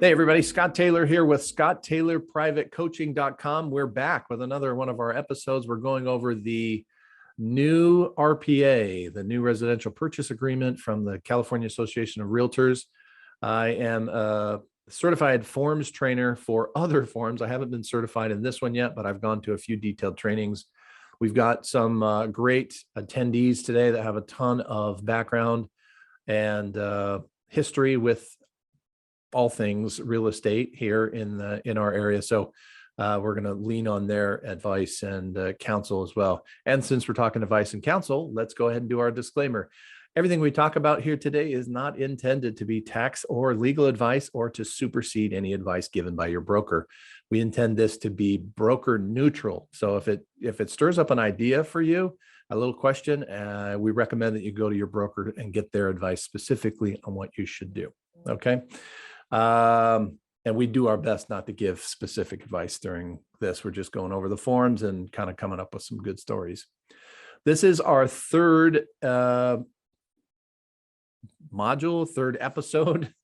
Hey, everybody. Scott Taylor here with ScottTaylorPrivateCoaching.com. We're back with another one of our episodes. We're going over the new RPA, the new residential purchase agreement from the California Association of Realtors. I am a certified forms trainer for other forms. I haven't been certified in this one yet, but I've gone to a few detailed trainings. We've got some great attendees today that have a ton of background and history with all things real estate here in our area. So we're going to lean on their advice and counsel as well. And since we're talking advice and counsel, let's go ahead and do our disclaimer. Everything we talk about here today is not intended to be tax or legal advice or to supersede any advice given by your broker. We intend this to be broker neutral. So if it stirs up an idea for you, a little question, we recommend that you go to your broker and get their advice specifically on what you should do. Okay. And we do our best not to give specific advice during this. We're just going over the forms and kind of coming up with some good stories. This is our third third episode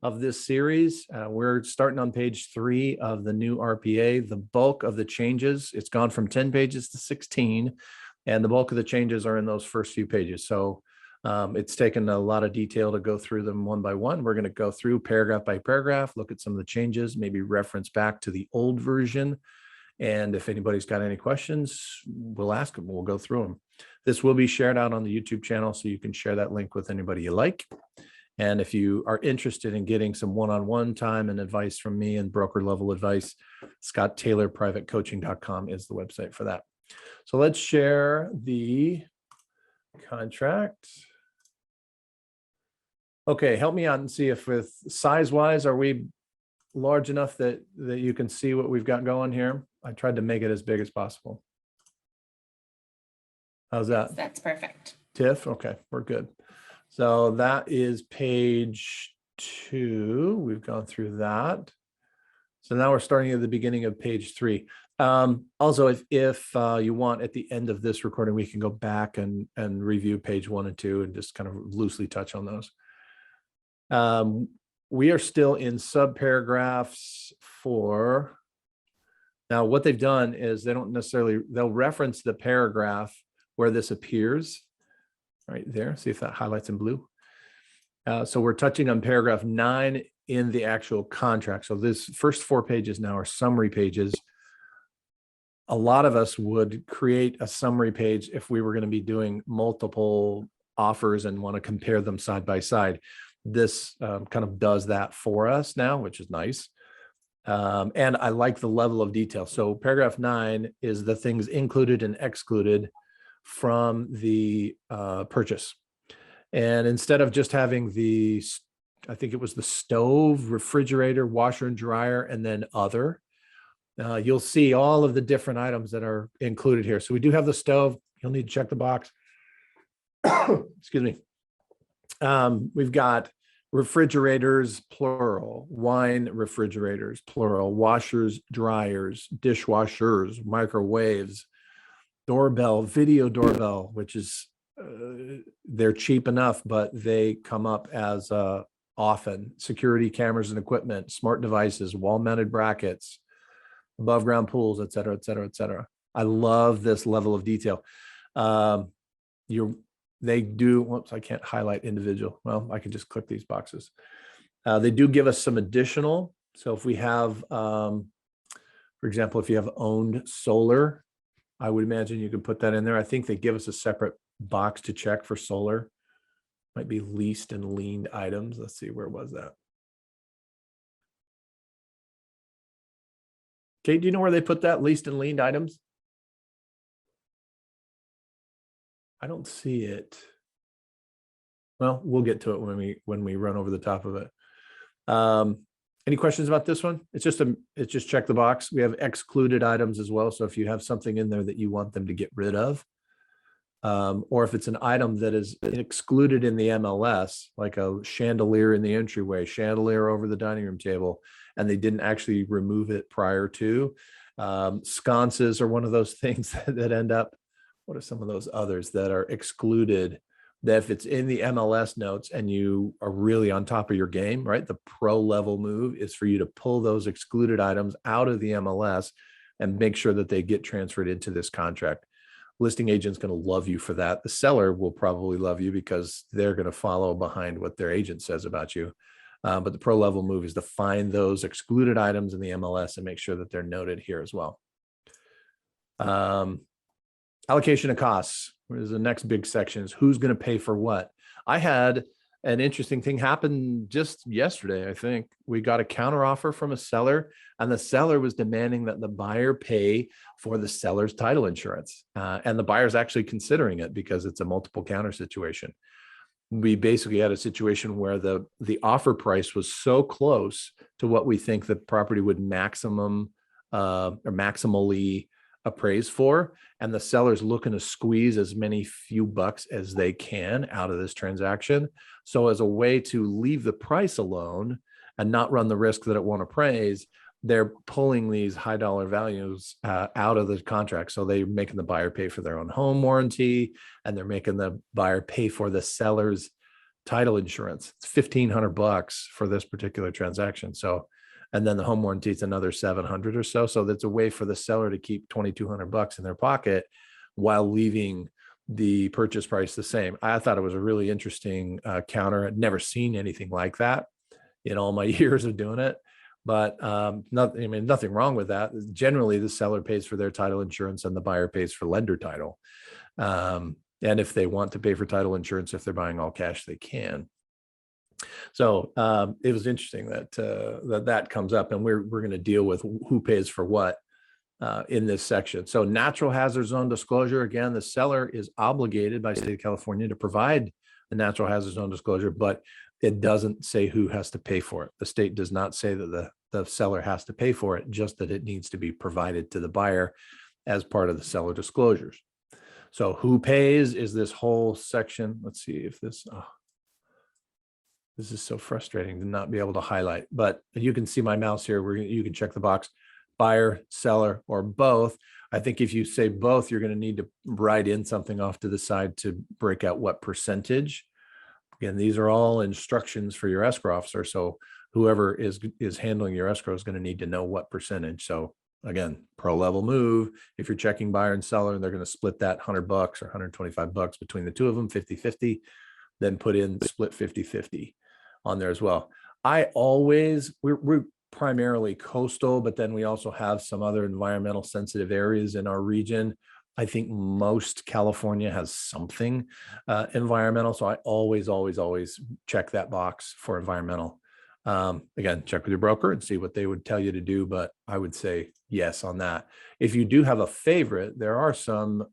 of this series. We're starting on page 3 of the new RPA. The bulk of the changes, it's gone from 10 pages to 16, and the bulk of the changes are in those first few pages. So it's taken a lot of detail to go through them one by one. We're going to go through paragraph by paragraph, look at some of the changes, maybe reference back to the old version. And if anybody's got any questions, we'll ask them. We'll go through them. This will be shared out on the YouTube channel, so you can share that link with anybody you like. And if you are interested in getting some one-on-one time and advice from me and broker level advice, ScottTaylorPrivateCoaching.com is the website for that. So let's share the contract. Okay, help me out and see if with size-wise, are we large enough that you can see what we've got going here? I tried to make it as big as possible. How's that? That's perfect. Tiff? Okay, we're good. So that is page 2. We've gone through that. So now we're starting at the beginning of page 3. Also, if you want, at the end of this recording, we can go back and review page 1 and 2 and just kind of loosely touch on those. We are still in subparagraphs 4. Now, what they've done is they'll reference the paragraph where this appears right there. See if that highlights in blue. So we're touching on paragraph 9 in the actual contract. So this first 4 pages now are summary pages. A lot of us would create a summary page if we were going to be doing multiple offers and want to compare them side by side. This kind of does that for us now, which is nice. And I like the level of detail. So paragraph 9 is the things included and excluded from the purchase. And instead of just having I think it was the stove, refrigerator, washer and dryer, and then other, you'll see all of the different items that are included here. So we do have the stove. You'll need to check the box. Excuse me. We've got refrigerators, plural, wine refrigerators, plural, washers, dryers, dishwashers, microwaves, doorbell, video doorbell, which is, they're cheap enough, but they come up as often. Security cameras and equipment, smart devices, wall-mounted brackets, above ground pools, et cetera, et cetera, et cetera. I love this level of detail. They do, whoops, I can't highlight individual. Well, I can just click these boxes. They do give us some additional. So if we have, for example, if you have owned solar, I would imagine you could put that in there. I think they give us a separate box to check for solar. Might be leased and liened items. Let's see, where was that? Kate, do you know where they put that, leased and liened items? I don't see it. Well, we'll get to it when we run over the top of it. Any questions about this one? It's just check the box. We have excluded items as well. So if you have something in there that you want them to get rid of, or if it's an item that is excluded in the MLS, like a chandelier in the entryway, chandelier over the dining room table, and they didn't actually remove it prior to, sconces are one of those things that end up. What are some of those others that are excluded that if it's in the MLS notes and you are really on top of your game, right? The pro level move is for you to pull those excluded items out of the MLS and make sure that they get transferred into this contract. Listing agent's going to love you for that. The seller will probably love you because they're going to follow behind what their agent says about you. But the pro level move is to find those excluded items in the MLS and make sure that they're noted here as well. Allocation of costs is the next big section, is who's going to pay for what. I had an interesting thing happen just yesterday. I think we got a counteroffer from a seller, and the seller was demanding that the buyer pay for the seller's title insurance. And the buyer's actually considering it because it's a multiple counter situation. We basically had a situation where the offer price was so close to what we think the property would maximum or maximally appraise for, and the seller's looking to squeeze as many few bucks as they can out of this transaction. So as a way to leave the price alone and not run the risk that it won't appraise, they're pulling these high dollar values out of the contract. So they're making the buyer pay for their own home warranty, and they're making the buyer pay for the seller's title insurance. It's $1,500 for this particular transaction. So, and then the home warranty is another $700 or so. So that's a way for the seller to keep $2,200 in their pocket while leaving the purchase price the same. I thought it was a really interesting counter. I'd never seen anything like that in all my years of doing it. But nothing wrong with that. Generally, the seller pays for their title insurance and the buyer pays for lender title. And if they want to pay for title insurance, if they're buying all cash, they can. So it was interesting that that comes up, and we're going to deal with who pays for what in this section. So natural hazard zone disclosure, again, the seller is obligated by state of California to provide the natural hazard zone disclosure, but it doesn't say who has to pay for it. The state does not say that the seller has to pay for it, just that it needs to be provided to the buyer as part of the seller disclosures. So who pays is this whole section. Let's see if this is so frustrating to not be able to highlight, but you can see my mouse here where you can check the box, buyer, seller, or both. I think if you say both, you're going to need to write in something off to the side to break out what percentage. Again, these are all instructions for your escrow officer. So whoever is handling your escrow is going to need to know what percentage. So again, pro level move. If you're checking buyer and seller, they're going to split that $100 or $125 between the two of them, 50-50, then put in split 50-50 on there as well. We're primarily coastal, but then we also have some other environmental sensitive areas in our region. I think most California has something environmental. So I always check that box for environmental. Again, check with your broker and see what they would tell you to do, but I would say yes on that. If you do have a favorite, there are some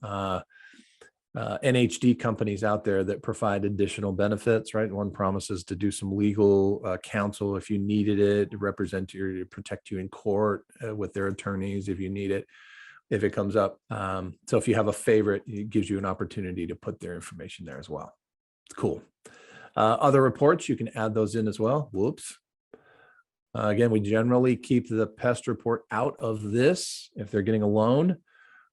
NHD companies out there that provide additional benefits, right? One promises to do some legal counsel if you needed it, to protect you in court with their attorneys if you need it, if it comes up. So if you have a favorite, it gives you an opportunity to put their information there as well. It's cool. Other reports, you can add those in as well. Whoops. Again, we generally keep the pest report out of this if they're getting a loan.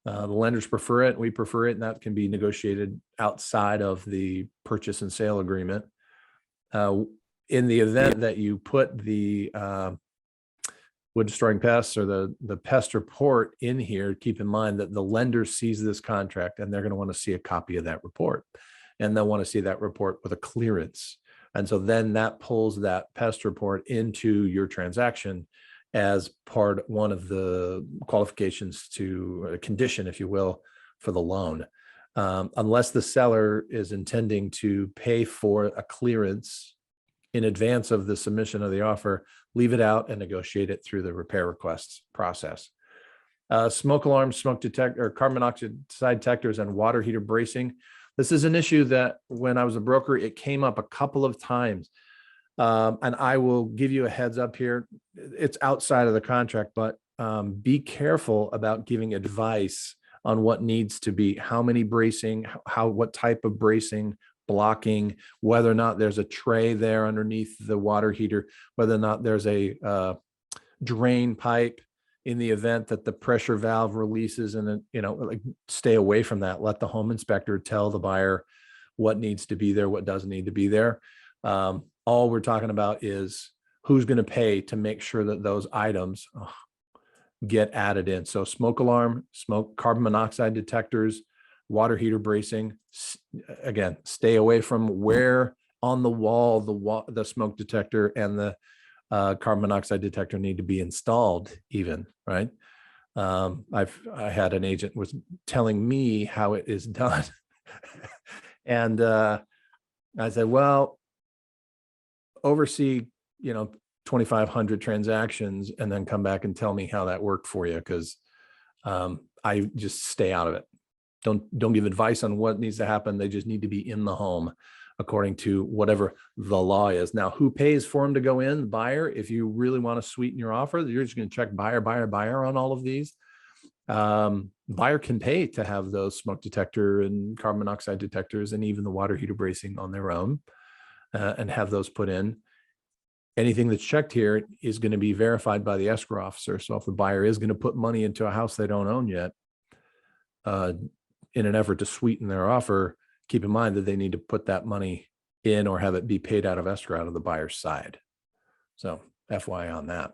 The lenders prefer it, we prefer it, and that can be negotiated outside of the purchase and sale agreement. In the event that you put the wood destroying pests or the pest report in here, keep in mind that the lender sees this contract and they're going to want to see a copy of that report, and they'll want to see that report with a clearance. And so then that pulls that pest report into your transaction as one of the qualifications to a condition, if you will, for the loan. Unless the seller is intending to pay for a clearance in advance of the submission of the offer, leave it out and negotiate it through the repair requests process. Smoke alarms, smoke detector, or carbon monoxide detectors, and water heater bracing. This is an issue that when I was a broker, it came up a couple of times. And I will give you a heads up here. It's outside of the contract, but be careful about giving advice on what needs to be, how many bracing, what type of bracing, blocking, whether or not there's a tray there underneath the water heater, whether or not there's a drain pipe in the event that the pressure valve releases, and then, stay away from that. Let the home inspector tell the buyer what needs to be there, what doesn't need to be there. All we're talking about is who's going to pay to make sure that those items get added in. So smoke alarm, carbon monoxide detectors, water heater bracing. Again, stay away from where on the wall the smoke detector and the carbon monoxide detector need to be installed even, right? I had an agent was telling me how it is done. And I said, well, oversee, 2,500 transactions and then come back and tell me how that worked for you. Because I just stay out of it. Don't give advice on what needs to happen. They just need to be in the home according to whatever the law is. Now, who pays for them to go in? The buyer. If you really want to sweeten your offer, you're just going to check buyer on all of these. Buyer can pay to have those smoke detector and carbon monoxide detectors and even the water heater bracing on their own and have those put in. Anything that's checked here is going to be verified by the escrow officer. So if the buyer is going to put money into a house they don't own yet, in an effort to sweeten their offer, keep in mind that they need to put that money in or have it be paid out of escrow out of the buyer's side. So FYI on that.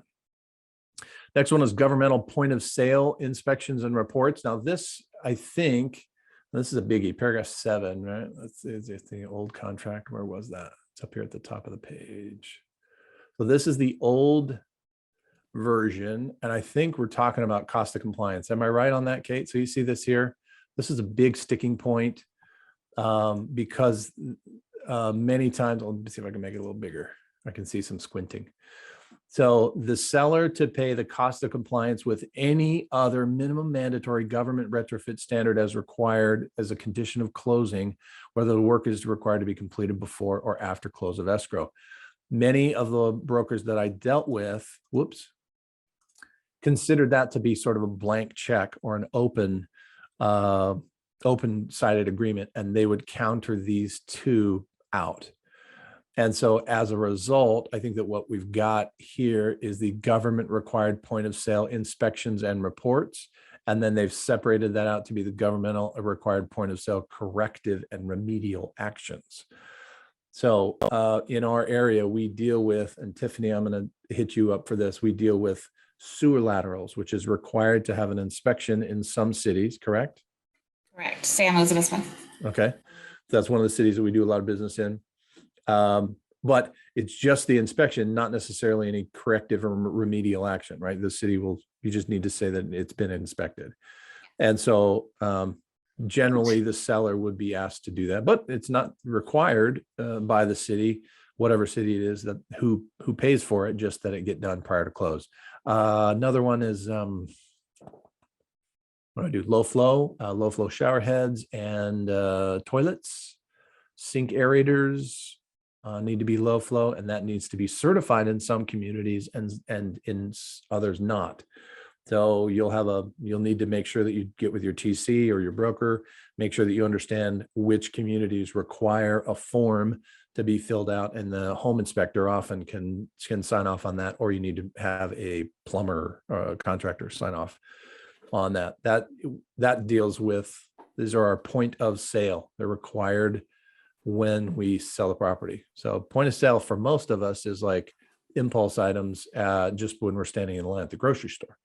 Next one is governmental point of sale inspections and reports. Now this, I think, this is a biggie, paragraph 7, right? Let's see, it's the old contract. Where was that? It's up here at the top of the page. So this is the old version. And I think we're talking about cost of compliance. Am I right on that, Kate? So you see this here? This is a big sticking point because many times, let me see if I can make it a little bigger. I can see some squinting. So the seller to pay the cost of compliance with any other minimum mandatory government retrofit standard as required as a condition of closing, whether the work is required to be completed before or after close of escrow. Many of the brokers that I dealt with, considered that to be sort of a blank check or an open-sided agreement, and they would counter these two out. And so as a result, I think that what we've got here is the government required point of sale inspections and reports. And then they've separated that out to be the governmental required point of sale corrective and remedial actions. So in our area, we deal with, and Tiffany, I'm going to hit you up for this. We deal with sewer laterals, which is required to have an inspection in some cities, correct? Correct. San Elizabeth's one. Okay. That's one of the cities that we do a lot of business in. But it's just the inspection, not necessarily any corrective or remedial action, right? The city will, you just need to say that it's been inspected. And so generally the seller would be asked to do that, but it's not required by the city, whatever city it is that who pays for it, just that it get done prior to close. Another one is what do I do? Low flow shower heads and toilets, sink aerators need to be low flow, and that needs to be certified in some communities and in others not. So you'll need to make sure that you get with your TC or your broker, make sure that you understand which communities require a form to be filled out, and the home inspector often can sign off on that, or you need to have a plumber or a contractor sign off on that. That deals with, these are our point of sale. They're required when we sell a property. So point of sale for most of us is like impulse items just when we're standing in line at the grocery store.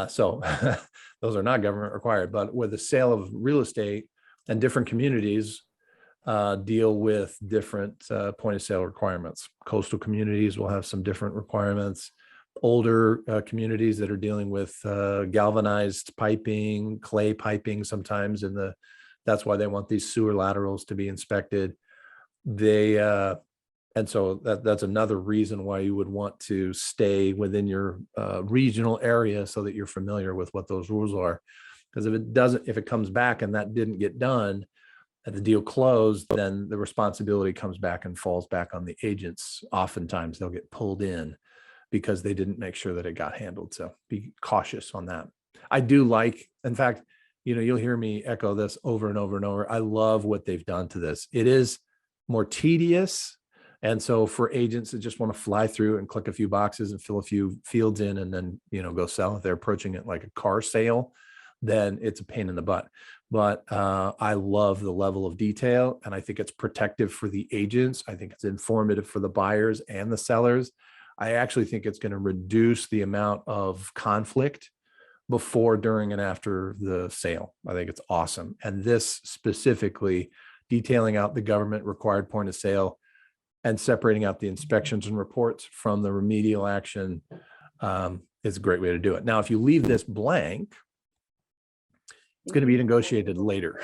So those are not government required, but with the sale of real estate, and different communities deal with different point of sale requirements. Coastal communities will have some different requirements. Older communities that are dealing with galvanized piping, clay piping sometimes, that's why they want these sewer laterals to be inspected. And so that's another reason why you would want to stay within your regional area so that you're familiar with what those rules are. Because if it comes back and that didn't get done and the deal closed, then the responsibility comes back and falls back on the agents. Oftentimes they'll get pulled in because they didn't make sure that it got handled. So be cautious on that. I do like, in fact, you'll hear me echo this over and over and over. I love what they've done to this. It is more tedious. And so for agents that just want to fly through and click a few boxes and fill a few fields in and then, go sell, if they're approaching it like a car sale, then it's a pain in the butt. but I love the level of detail, and I think it's protective for the agents. I think it's informative for the buyers and the sellers. I actually think it's going to reduce the amount of conflict before, during, and after the sale. I think it's awesome. And this specifically detailing out the government required point of sale and separating out the inspections and reports from the remedial action is a great way to do it. Now, if you leave this blank, it's going to be negotiated later.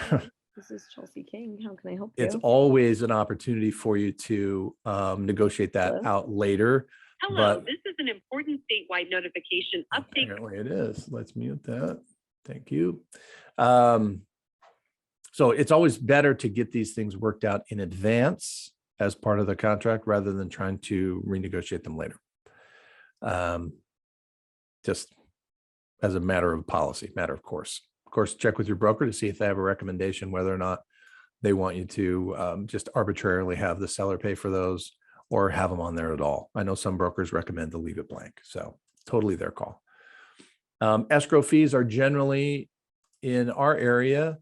This is Chelsea King. How can I help It's you? always an opportunity for you to negotiate that Hello? out later. Hello, But this is an important statewide notification update. apparently it is. Let's mute that. Thank you. So it's always better to get these things worked out in advance as part of the contract rather than trying to renegotiate them later. Just as a matter of policy, matter of course. Of course, check with your broker to see if they have a recommendation, whether or not they want you to just arbitrarily have the seller pay for those or have them on there at all. I know some brokers recommend to leave it blank, so totally their call. Escrow fees are generally in our area.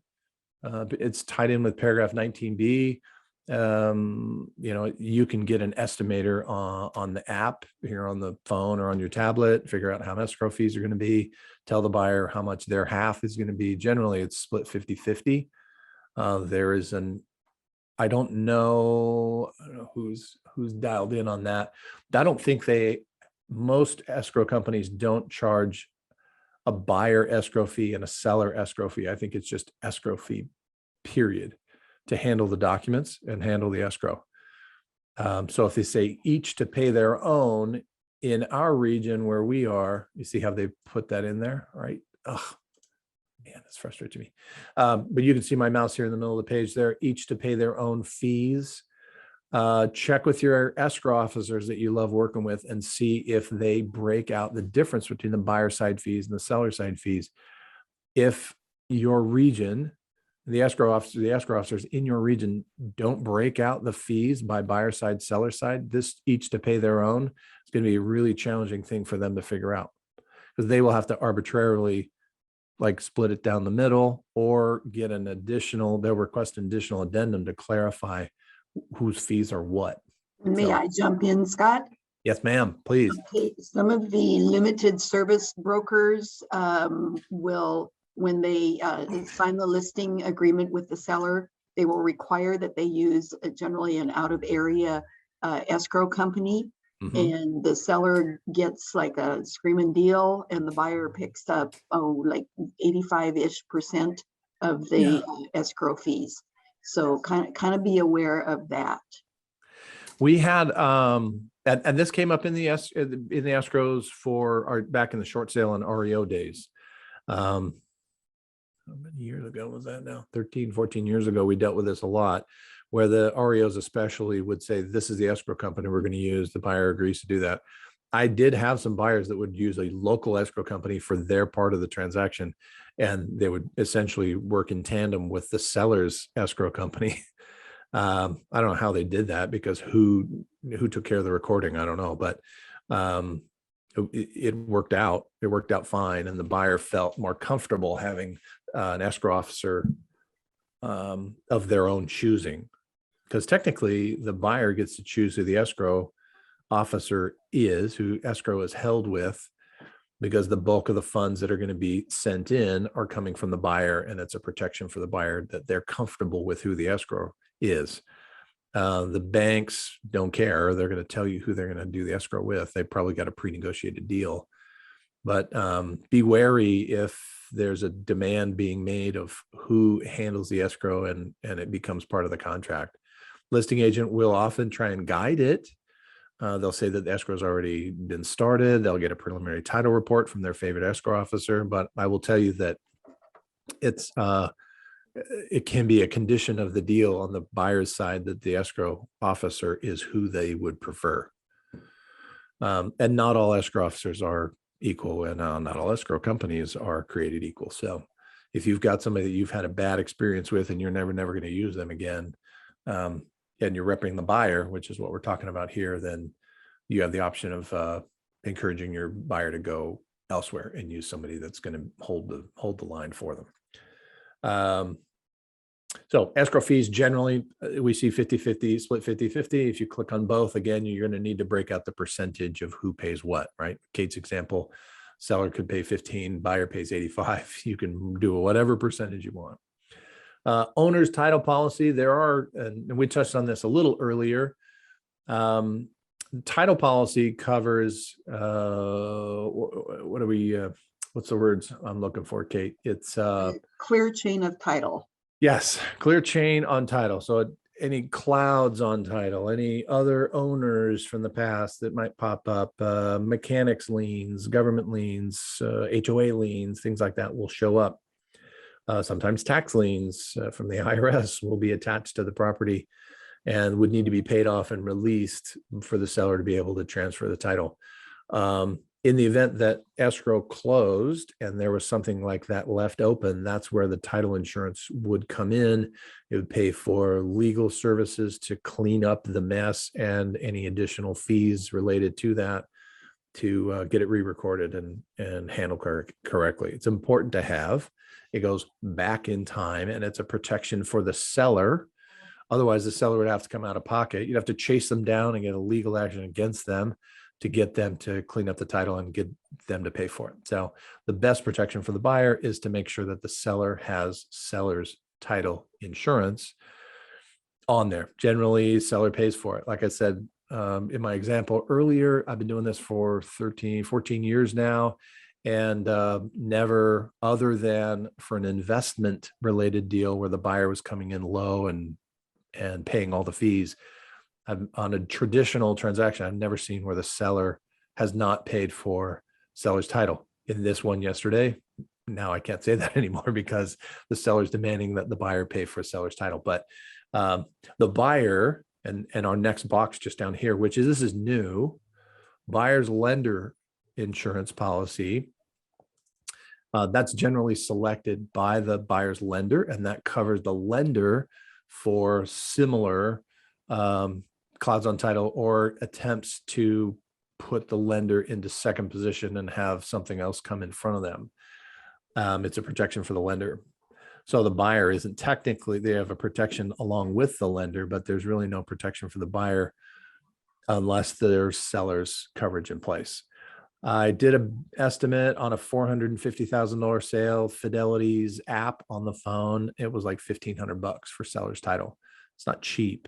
It's tied in with paragraph 19B. You can get an estimator on the app here on the phone or on your tablet, figure out how escrow fees are going to be, tell the buyer how much their half is going to be. Generally, it's split 50-50. There is I don't know who's dialed in on that. I don't think most escrow companies don't charge a buyer escrow fee and a seller escrow fee. I think it's just escrow fee, period, to handle the documents and handle the escrow. So if they say each to pay their own, in our region where we are, you see how they put that in there, right? Oh, man, that's frustrating me. But you can see my mouse here in the middle of the page there, each to pay their own fees. Check with your escrow officers that you love working with and see if they break out the difference between the buyer side fees and the seller side fees. If your region, the escrow officers in your region don't break out the fees by buyer side, seller side, this each to pay their own, it's going to be a really challenging thing for them to figure out, because they will have to arbitrarily like split it down the middle or get they'll request an additional addendum to clarify whose fees are what. May So- I jump in, Scott? Yes, ma'am, please. Okay, some of the limited service brokers will, when they sign the listing agreement with the seller, they will require that they use generally an out-of-area escrow company. Mhm. And the seller gets like a screaming deal and the buyer picks up, like 85-ish% of the escrow fees. So kind of be aware of that. We had, and this came up in the escrows for back in the short sale and REO days. How many years ago was that now? 13, 14 years ago, we dealt with this a lot, where the REOs especially would say, this is the escrow company we're going to use. The buyer agrees to do that. I did have some buyers that would use a local escrow company for their part of the transaction, and they would essentially work in tandem with the seller's escrow company. I don't know how they did that, because who took care of the recording, I don't know, but it worked out. It worked out fine, and the buyer felt more comfortable having an escrow officer of their own choosing, because technically the buyer gets to choose who the escrow officer is, who escrow is held with, because the bulk of the funds that are going to be sent in are coming from the buyer, and it's a protection for the buyer that they're comfortable with who the escrow is. The banks don't care. They're going to tell you who they're going to do the escrow with. They probably got a pre-negotiated deal, but be wary if there's a demand being made of who handles the escrow and it becomes part of the contract. Listing agent will often try and guide it. They'll say that the escrow has already been started. They'll get a preliminary title report from their favorite escrow officer, but I will tell you that it can be a condition of the deal on the buyer's side that the escrow officer is who they would prefer. And not all escrow officers are equal, and not all escrow companies are created equal. So if you've got somebody that you've had a bad experience with and you're never going to use them again, and you're repping the buyer, which is what we're talking about here, then you have the option of encouraging your buyer to go elsewhere and use somebody that's going to hold the line for them. So escrow fees, generally, we see 50-50, split 50-50. If you click on both, again, you're going to need to break out the percentage of who pays what, right? Kate's example, seller could pay 15, buyer pays 85. You can do whatever percentage you want. Owner's title policy, there are, and we touched on this a little earlier. Title policy covers, what are we, what's the words I'm looking for, Kate? It's Clear chain of title. yes, clear chain on title. So any clouds on title, any other owners from the past that might pop up, mechanics liens, government liens, HOA liens, things like that will show up. Sometimes tax liens from the IRS will be attached to the property and would need to be paid off and released for the seller to be able to transfer the title. In the event that escrow closed and there was something like that left open, that's where the title insurance would come in. It would pay for legal services to clean up the mess and any additional fees related to that to get it re-recorded and handled correctly. It's important to have. It goes back in time and it's a protection for the seller. Otherwise, the seller would have to come out of pocket. You'd have to chase them down and get a legal action against them to get them to clean up the title and get them to pay for it. So the best protection for the buyer is to make sure that the seller has seller's title insurance on there. Generally, seller pays for it. Like I said, in my example earlier, I've been doing this for 13, 14 years now, and never, other than for an investment related deal where the buyer was coming in low and paying all the fees. On a traditional transaction, I've never seen where the seller has not paid for seller's title. In this one yesterday, now I can't say that anymore because the seller's demanding that the buyer pay for seller's title. But the buyer, and our next box just down here, which is, this is new, buyer's lender insurance policy. That's generally selected by the buyer's lender, and that covers the lender for similar clouds on title or attempts to put the lender into second position and have something else come in front of them. It's a protection for the lender. So the buyer isn't technically, they have a protection along with the lender, but there's really no protection for the buyer unless there's seller's coverage in place. I did an estimate on a $450,000 sale, Fidelity's app on the phone. It was like $1,500 for seller's title. It's not cheap,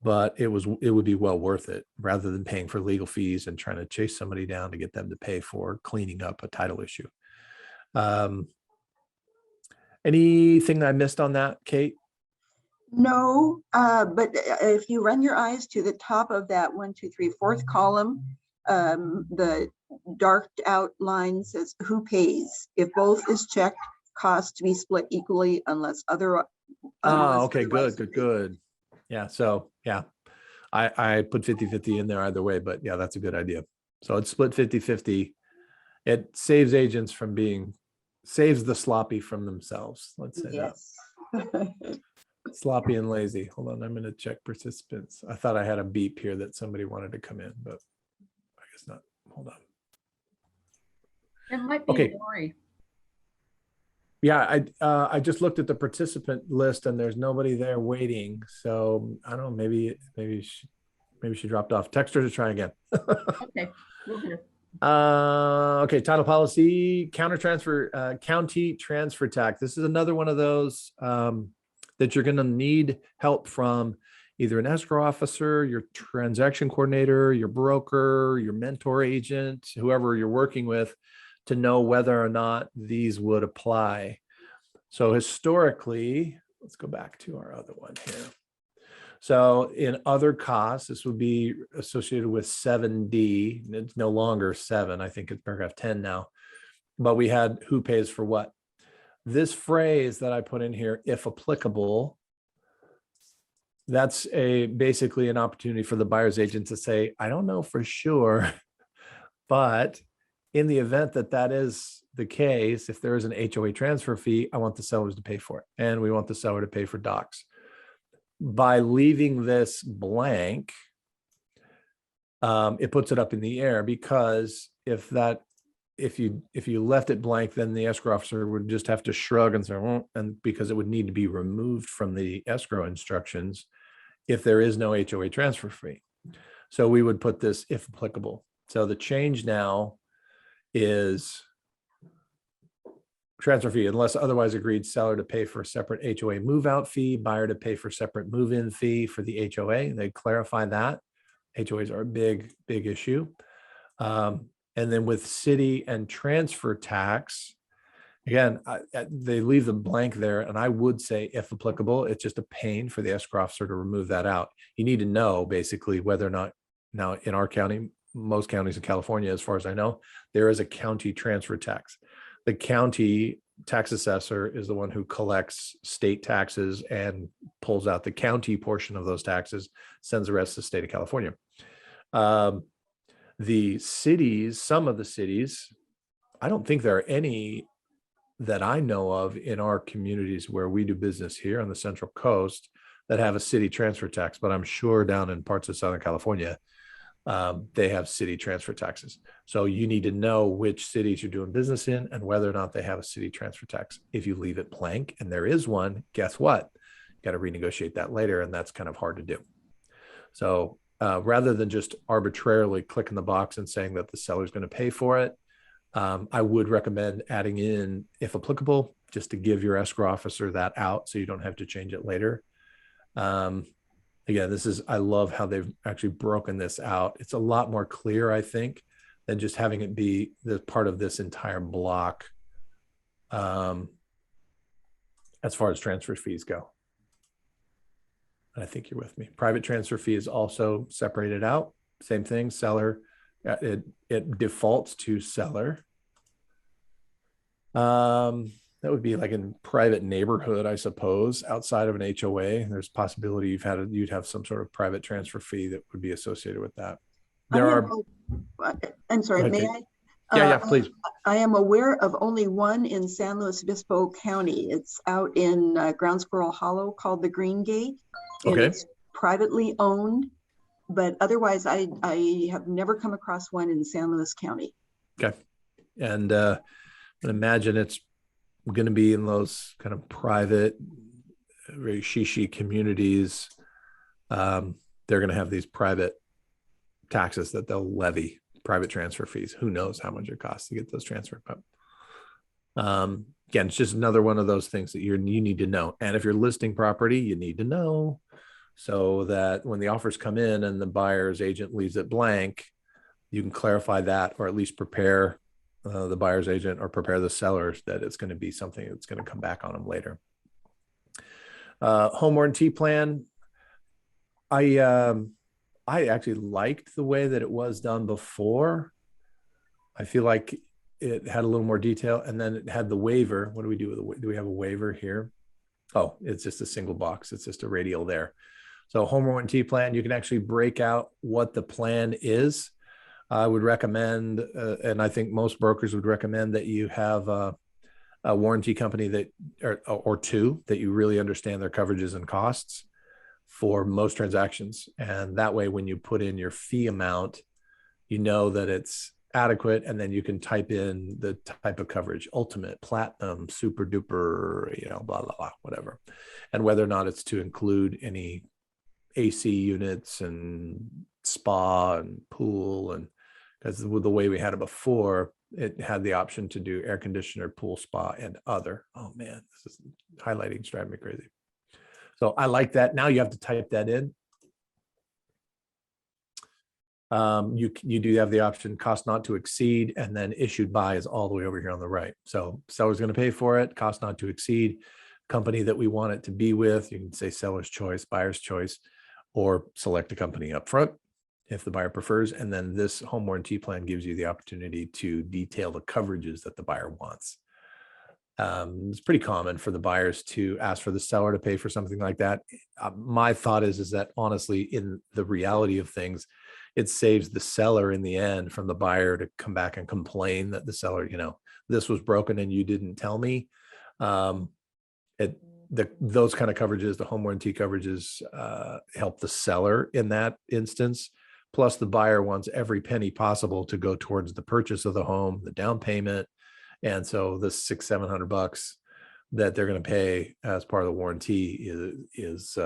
but it would be well worth it rather than paying for legal fees and trying to chase somebody down to get them to pay for cleaning up a title issue. Anything that I missed on that, Kate? No, but if you run your eyes to the top of that 1, 2, 3, 4th column, the darked out line says who pays. If both is checked, cost to be split equally unless other. Oh, okay, good. Yeah, so yeah, I put 50-50 in there either way, but yeah, that's a good idea. So it's split 50-50. It saves agents from saves the sloppy from themselves. Let's say Yes. that. Sloppy and lazy. Hold on, I'm going to check participants. I thought I had a beep here that somebody wanted to come in, but I guess not. Hold on. It might be Okay. Lori. Yeah, I just looked at the participant list and there's nobody there waiting. So I don't know, maybe she dropped off. Text her to try again. Okay, we'll hear. Okay, title policy, county transfer tax. This is another one of those that you're going to need help from either an escrow officer, your transaction coordinator, your broker, your mentor agent, whoever you're working with, to know whether or not these would apply. So historically, let's go back to our other one here. So in other costs, this would be associated with 7D. It's no longer 7. I think it's paragraph 10 now. But we had who pays for what. This phrase that I put in here, if applicable, that's basically an opportunity for the buyer's agent to say, I don't know for sure, but in the event that is the case, if there is an HOA transfer fee, I want the sellers to pay for it. And we want the seller to pay for docs. By leaving this blank, it puts it up in the air, because if that if you left it blank, then the escrow officer would just have to shrug and say, well, and because it would need to be removed from the escrow instructions if there is no HOA transfer fee. So we would put this if applicable. So the change now is transfer fee unless otherwise agreed, seller to pay for a separate HOA move out fee, buyer to pay for separate move in fee for the HOA. They clarify that. HOAs are a big issue. And then with city and transfer tax, again, they leave the blank there. And I would say if applicable, it's just a pain for the escrow officer to remove that out. You need to know basically whether or not, now in our county, most counties in California, as far as I know, there is a county transfer tax. The county tax assessor is the one who collects state taxes and pulls out the county portion of those taxes, sends the rest to the state of California. The cities, some of the cities, I don't think there are any that I know of in our communities where we do business here on the Central Coast that have a city transfer tax, but I'm sure down in parts of Southern California, they have city transfer taxes. So you need to know which cities you're doing business in and whether or not they have a city transfer tax. If you leave it blank and there is one, guess what? You got to renegotiate that later, and that's kind of hard to do. So rather than just arbitrarily clicking the box and saying that the seller is going to pay for it, I would recommend adding in, if applicable, just to give your escrow officer that out so you don't have to change it later. Again, I love how they've actually broken this out. It's a lot more clear, I think, than just having it be the part of this entire block as far as transfer fees go. I think you're with me. Private transfer fee is also separated out. Same thing, seller, it defaults to seller. That would be like in private neighborhood, I suppose, outside of an HOA. There's possibility you'd have some sort of private transfer fee that would be associated with that. I'm sorry, may I? Yeah, please. I am aware of only one in San Luis Obispo County. It's out in Ground Squirrel Hollow called the Green Gate. And Okay. It's privately owned, but otherwise I have never come across one in San Luis County. Okay. And I imagine it's going to be in those kind of private, very shishi communities. They're going to have these private taxes that they'll levy, private transfer fees. Who knows how much it costs to get those transferred? But again, it's just another one of those things that you need to know. And if you're listing property, you need to know so that when the offers come in and the buyer's agent leaves it blank, you can clarify that, or at least prepare the buyer's agent or prepare the sellers that it's going to be something that's going to come back on them later. Home warranty plan. I actually liked the way that it was done before. I feel like it had a little more detail, and then it had the waiver. What do we do with do we have a waiver here? Oh, it's just a single box. It's just a radial there. So home warranty plan, you can actually break out what the plan is. I would recommend, and I think most brokers would recommend, that you have a warranty company that, or two, that you really understand their coverages and costs for most transactions. And that way, when you put in your fee amount, you know that it's adequate, and then you can type in the type of coverage: ultimate, platinum, super duper, blah, blah, blah, whatever. And whether or not it's to include any AC units and spa and pool, and because with the way we had it before, it had the option to do air conditioner, pool, spa, and other. Oh man, this is highlighting, driving me crazy. So I like that. Now you have to type that in. You do have the option cost not to exceed, and then issued by is all the way over here on the right. So seller's going to pay for it, cost not to exceed, company that we want it to be with. You can say seller's choice, buyer's choice, or select a company up front if the buyer prefers. And then this home warranty plan gives you the opportunity to detail the coverages that the buyer wants. It's pretty common for the buyers to ask for the seller to pay for something like that. My thought is that honestly, in the reality of things, it saves the seller in the end from the buyer to come back and complain that the seller, this was broken and you didn't tell me. Those kind of coverages, the home warranty coverages, help the seller in that instance. Plus the buyer wants every penny possible to go towards the purchase of the home, the down payment. And so the $600-700 that they're going to pay as part of the warranty is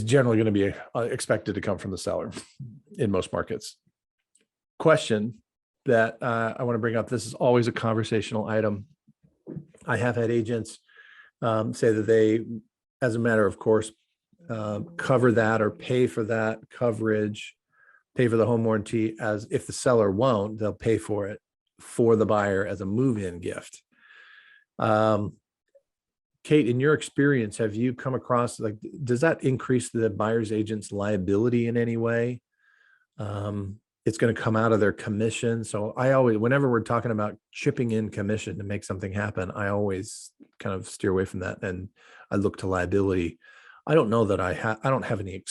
generally going to be expected to come from the seller in most markets. Question that I want to bring up. This is always a conversational item. I have had agents say that they, as a matter of course, cover that or pay for that coverage, pay for the home warranty, as if the seller won't, they'll pay for it for the buyer as a move-in gift. Kate, in your experience, have you come across, like, does that increase the buyer's agent's liability in any way? It's going to come out of their commission. So I always, whenever we're talking about chipping in commission to make something happen, I always kind of steer away from that. And I look to liability. I don't know that I don't have any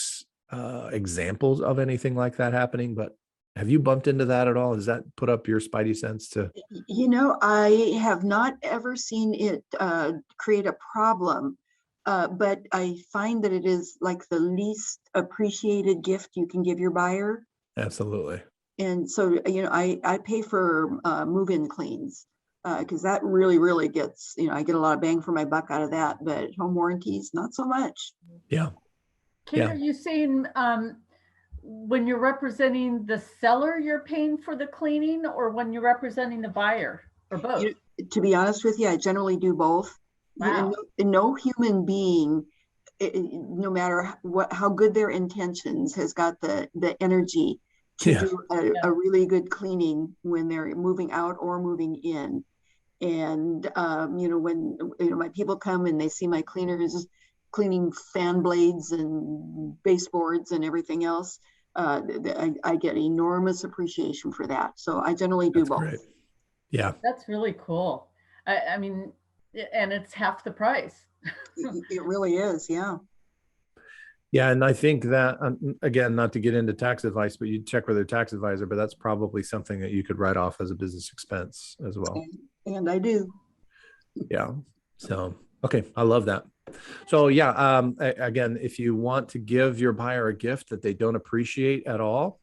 examples of anything like that happening, but have you bumped into that at all? Does that put up your spidey sense to? I have not ever seen it create a problem, but I find that it is like the least appreciated gift you can give your buyer. Absolutely. And so, I pay for move-in cleans because that really gets, I get a lot of bang for my buck out of that, but home warranties, not so much. Yeah. Kate, Yeah. are you saying when you're representing the seller, you're paying for the cleaning, or when you're representing the buyer, or both? To be honest with you, I generally do both. Wow. No human being, no matter how good their intentions, has got the energy to do a really good cleaning when they're moving out or moving in. And when my people come and they see my cleaners cleaning fan blades and baseboards and everything else, I get enormous appreciation for that. So I generally do both. Great. Yeah. That's really cool. I mean, and it's half the price. It really is. Yeah. Yeah. And I think that, again, not to get into tax advice, but you check with your tax advisor, but that's probably something that you could write off as a business expense as well. And I do. Yeah. So, okay. I love that. So yeah, again, if you want to give your buyer a gift that they don't appreciate at all,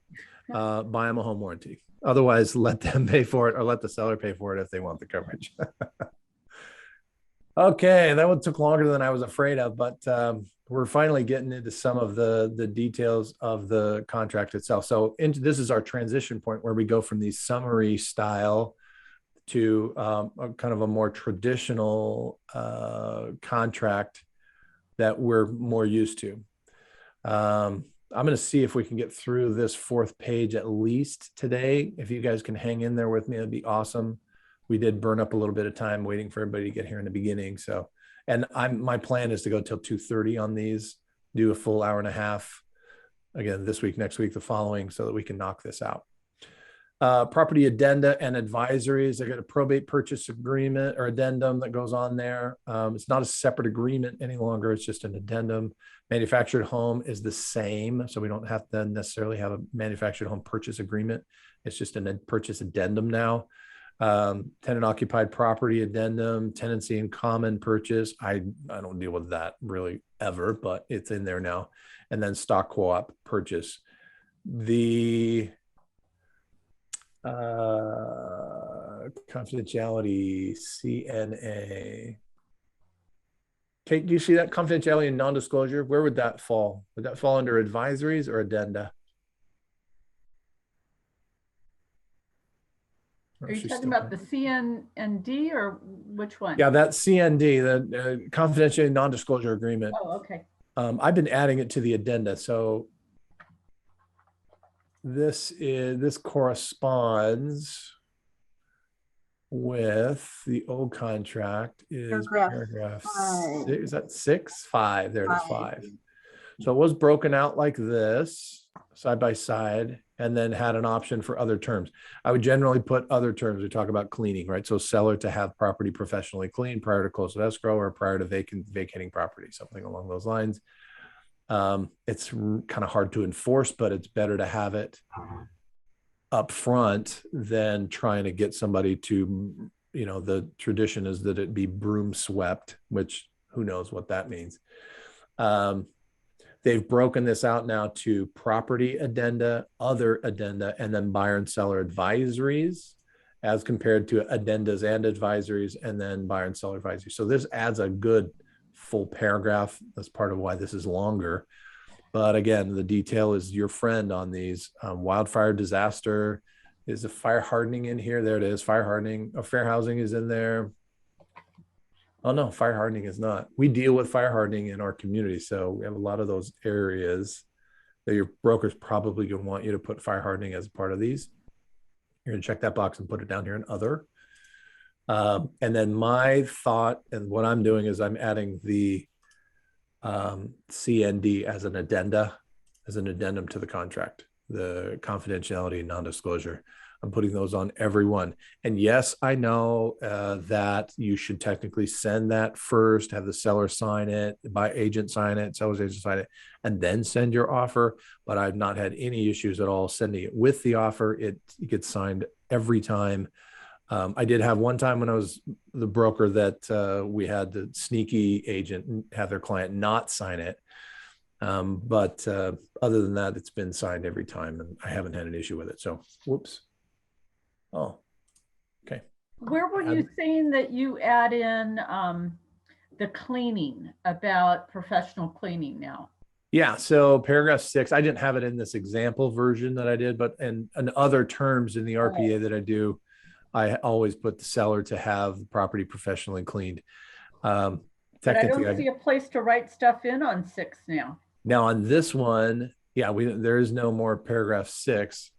buy them a home warranty. Otherwise, let them pay for it or let the seller pay for it if they want the coverage. Okay, that one took longer than I was afraid of, but we're finally getting into some of the details of the contract itself. So this is our transition point where we go from the summary style to a kind of a more traditional contract that we're more used to. I'm going to see if we can get through this 4th page at least today. If you guys can hang in there with me, it'd be awesome. We did burn up a little bit of time waiting for everybody to get here in the beginning. So, and my plan is to go till 2:30 on these, do a full hour and a half again this week, next week, the following, so that we can knock this out. Property addenda and advisories. I got a probate purchase agreement or addendum that goes on there. It's not a separate agreement any longer. It's just an addendum. Manufactured home is the same. So we don't have to necessarily have a manufactured home purchase agreement. It's just a purchase addendum now. Tenant occupied property addendum, tenancy in common purchase. I don't deal with that really ever, but it's in there now. And then stock co-op purchase. The confidentiality, CNA. Kate, do you see that confidentiality and non-disclosure? Where would that fall? Would that fall under advisories or addenda? Are you talking about the CND or which one? Yeah, that CND, the confidentiality and non-disclosure agreement. Oh, okay. I've been adding it to the addenda. So this corresponds with the old contract is paragraph 6. Is that 6? 5. There it is, 5. So it was broken out like this, side by side, and then had an option for other terms. I would generally put other terms. We talk about cleaning, right? So seller to have property professionally cleaned prior to close of escrow or prior to vacating property, something along those lines. It's kind of hard to enforce, but it's better to have it up front than trying to get somebody to, the tradition is that it be broom swept, which who knows what that means. They've broken this out now to property addenda, other addenda, and then buyer and seller advisories, as compared to addendas and advisories, and then buyer and seller advisories. So this adds a good full paragraph. That's part of why this is longer. But again, the detail is your friend on these. Wildfire disaster. Is the fire hardening in here? There it is. Fire hardening. Fair housing is in there. Oh no, fire hardening is not. We deal with fire hardening in our community. So we have a lot of those areas that your broker's probably going to want you to put fire hardening as a part of these. You're going to check that box and put it down here in other. And then my thought and what I'm doing is I'm adding the CND as an addenda, as an addendum to the contract, the confidentiality and non-disclosure. I'm putting those on everyone. And yes, I know that you should technically send that first, have the seller sign it, buy agent sign it, seller's agent sign it, and then send your offer. But I've not had any issues at all sending it with the offer. It gets signed every time. I did have one time when I was the broker that we had the sneaky agent have their client not sign it. But other than that, it's been signed every time and I haven't had an issue with it. So, whoops. Oh, okay. Where were you saying that you add in the cleaning, about professional cleaning now? Yeah, so paragraph 6, I didn't have it in this example version that I did, but in other terms in the RPA that I do, I always put the seller to have the property professionally cleaned. But I don't see a place to write stuff in on 6 now. Now on this one, yeah, there is no more paragraph 6.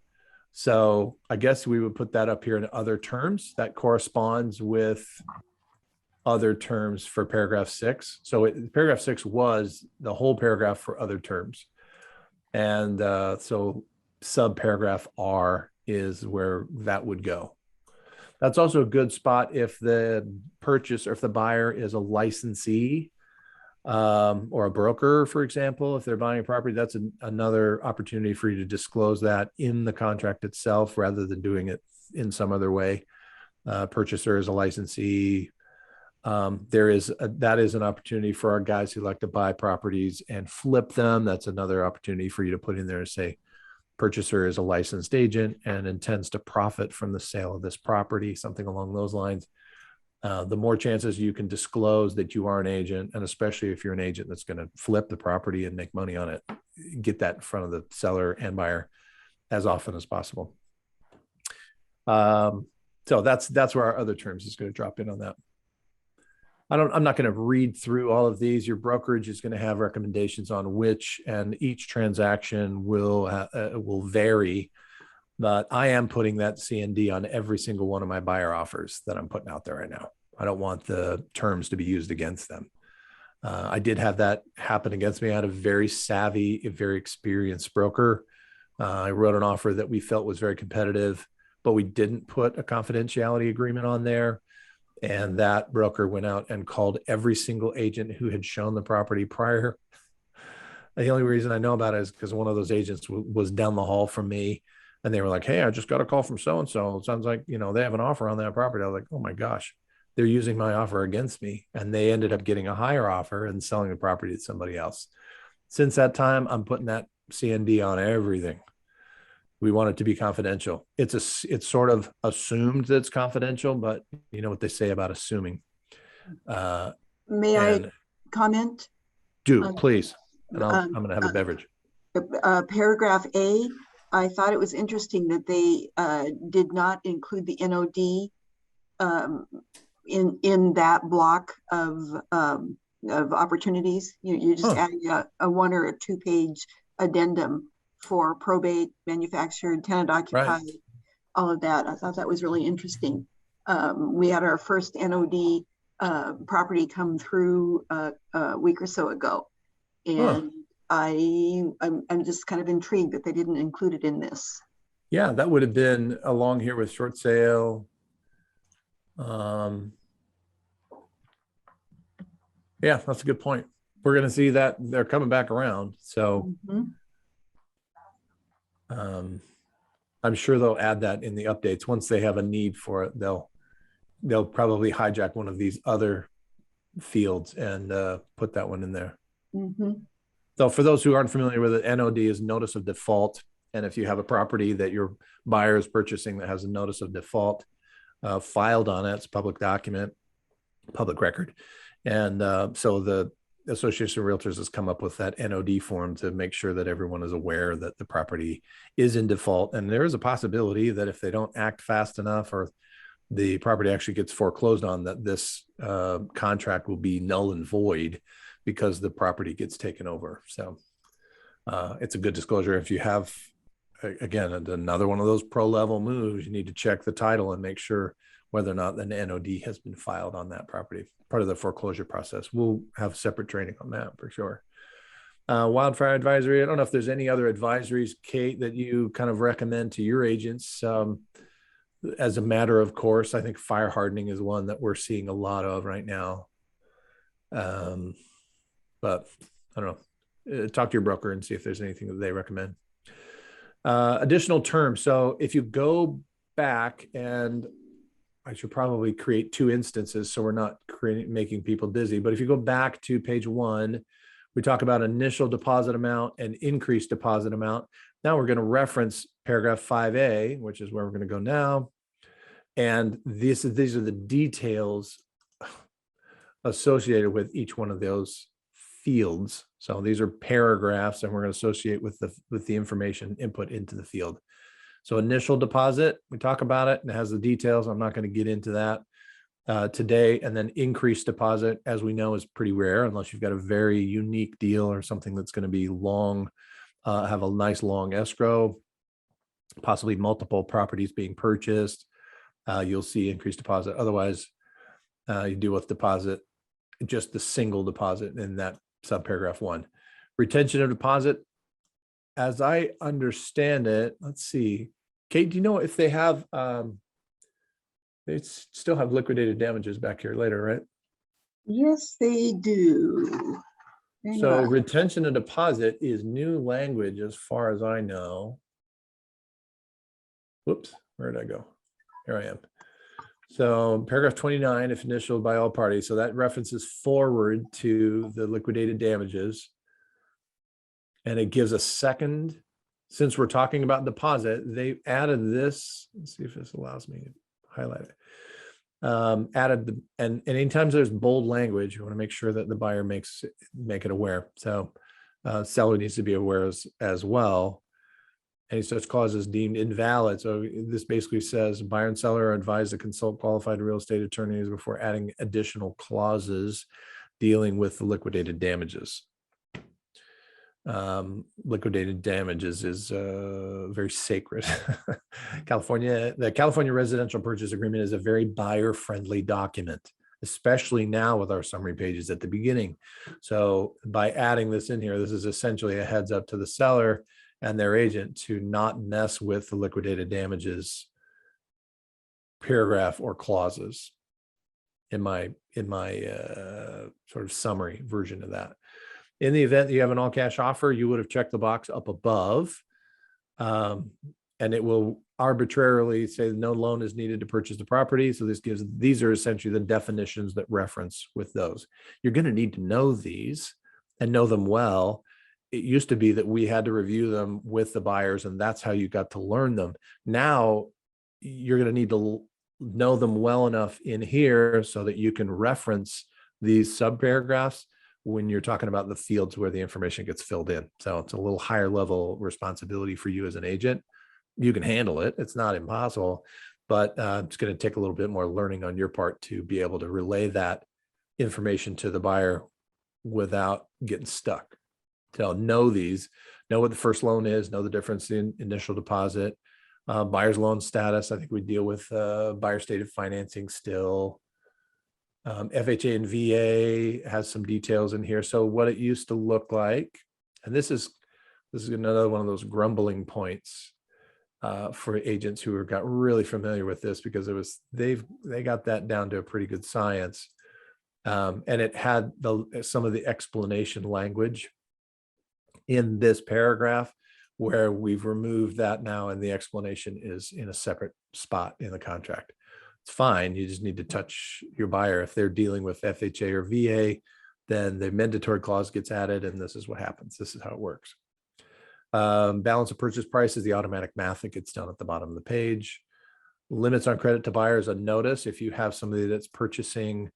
So I guess we would put that up here in other terms that corresponds with other terms for paragraph 6. So paragraph 6 was the whole paragraph for other terms. And so subparagraph R is where that would go. That's also a good spot if the purchase or if the buyer is a licensee or a broker, for example. If they're buying a property, that's another opportunity for you to disclose that in the contract itself rather than doing it in some other way. Purchaser is a licensee. That is an opportunity for our guys who like to buy properties and flip them. That's another opportunity for you to put in there and say, purchaser is a licensed agent and intends to profit from the sale of this property, something along those lines. The more chances you can disclose that you are an agent, and especially if you're an agent that's going to flip the property and make money on it, get that in front of the seller and buyer as often as possible. So that's where our other terms is going to drop in on that. I'm not going to read through all of these. Your brokerage is going to have recommendations on which, and each transaction will vary. But I am putting that CND on every single one of my buyer offers that I'm putting out there right now. I don't want the terms to be used against them. I did have that happen against me. I had a very savvy, very experienced broker. I wrote an offer that we felt was very competitive, but we didn't put a confidentiality agreement on there. And that broker went out and called every single agent who had shown the property prior. The only reason I know about it is because one of those agents was down the hall from me. And they were like, hey, I just got a call from so-and-so. It sounds like, they have an offer on that property. I was like, oh my gosh, they're using my offer against me. And they ended up getting a higher offer and selling the property to somebody else. Since that time, I'm putting that CND on everything. We want it to be confidential. It's sort of assumed that it's confidential, but you know what they say about assuming. May I comment? Do, please. And I'm going to have a beverage. Paragraph A, I thought it was interesting that they did not include the NOD in that block of opportunities. You're just adding a 1 or a 2-page addendum for probate, manufactured, tenant occupied, right. All of that. I thought that was really interesting. We had our first NOD property come through a week or so ago. And I'm just kind of intrigued that they didn't include it in this. Yeah, that would have been along here with short sale. Yeah, that's a good point. We're going to see that they're coming back around. So I'm sure they'll add that in the updates. Once they have a need for it, they'll probably hijack one of these other fields and put that one in there. So for those who aren't familiar with it, NOD is notice of default. And if you have a property that your buyer is purchasing that has a notice of default filed on it, it's a public document, public record. And so the Association of Realtors has come up with that NOD form to make sure that everyone is aware that the property is in default. And there is a possibility that if they don't act fast enough or the property actually gets foreclosed on, that this contract will be null and void because the property gets taken over. So it's a good disclosure. If you have, again, another one of those pro level moves, you need to check the title and make sure whether or not an NOD has been filed on that property. Part of the foreclosure process. We'll have separate training on that for sure. Wildfire Advisory. I don't know if there's any other advisories, Kate, that you kind of recommend to your agents as a matter of course. I think fire hardening is one that we're seeing a lot of right now. But I don't know. Talk to your broker and see if there's anything that they recommend. Additional terms. So if you go back, and I should probably create 2 instances so we're not making people dizzy. But if you go back to page 1, we talk about initial deposit amount and increased deposit amount. Now we're going to reference paragraph 5A, which is where we're going to go now. And these are the details associated with each one of those fields. So these are paragraphs, and we're going to associate with the information input into the field. So initial deposit, we talk about it and it has the details. I'm not going to get into that today. And then increased deposit, as we know, is pretty rare unless you've got a very unique deal or something that's going to be long, have a nice long escrow, possibly multiple properties being purchased. You'll see increased deposit. Otherwise, you deal with deposit, just the single deposit in that subparagraph 1. Retention of deposit, as I understand it, let's see. Kate, do you know if they have, they still have liquidated damages back here later, right? Yes, they do. Hang So on. retention of deposit is new language as far as I know. Whoops, where did I go? Here I am. So paragraph 29, if initialed by all parties. So that references forward to the liquidated damages. And it gives a second, since we're talking about deposit, they added this. Let's see if this allows me to highlight it. Added and anytime there's bold language, you want to make sure that the buyer make it aware. So seller needs to be aware as well. Any such clauses deemed invalid. So this basically says buyer and seller are advised to consult qualified real estate attorneys before adding additional clauses dealing with the liquidated damages. Liquidated damages is very sacred. The California Residential Purchase Agreement is a very buyer-friendly document, especially now with our summary pages at the beginning. So by adding this in here, this is essentially a heads up to the seller and their agent to not mess with the liquidated damages paragraph or clauses in my sort of summary version of that. In the event that you have an all cash offer, you would have checked the box up above, and it will arbitrarily say no loan is needed to purchase the property. So these are essentially the definitions that reference with those. You're going to need to know these and know them well. It used to be that we had to review them with the buyers, and that's how you got to learn them. Now you're going to need to know them well enough in here so that you can reference these subparagraphs when you're talking about the fields where the information gets filled in. So it's a little higher level responsibility for you as an agent. You can handle it. It's not impossible, but it's going to take a little bit more learning on your part to be able to relay that information to the buyer without getting stuck. So know these, know what the first loan is, know the difference in initial deposit, buyer's loan status. I think we deal with buyer stated financing still. FHA and VA has some details in here. So what it used to look like, and this is another one of those grumbling points for agents who got really familiar with this, because they got that down to a pretty good science, and it had some of the explanation language in this paragraph where we've removed that now, and the explanation is in a separate spot in the contract. It's fine. You just need to touch your buyer if they're dealing with FHA or VA. then the mandatory clause gets added, and this is what happens. This is how it works. Balance of purchase price is the automatic math that gets done at the bottom of the page. Limits on credit to buyers, a notice if you have somebody that's purchasing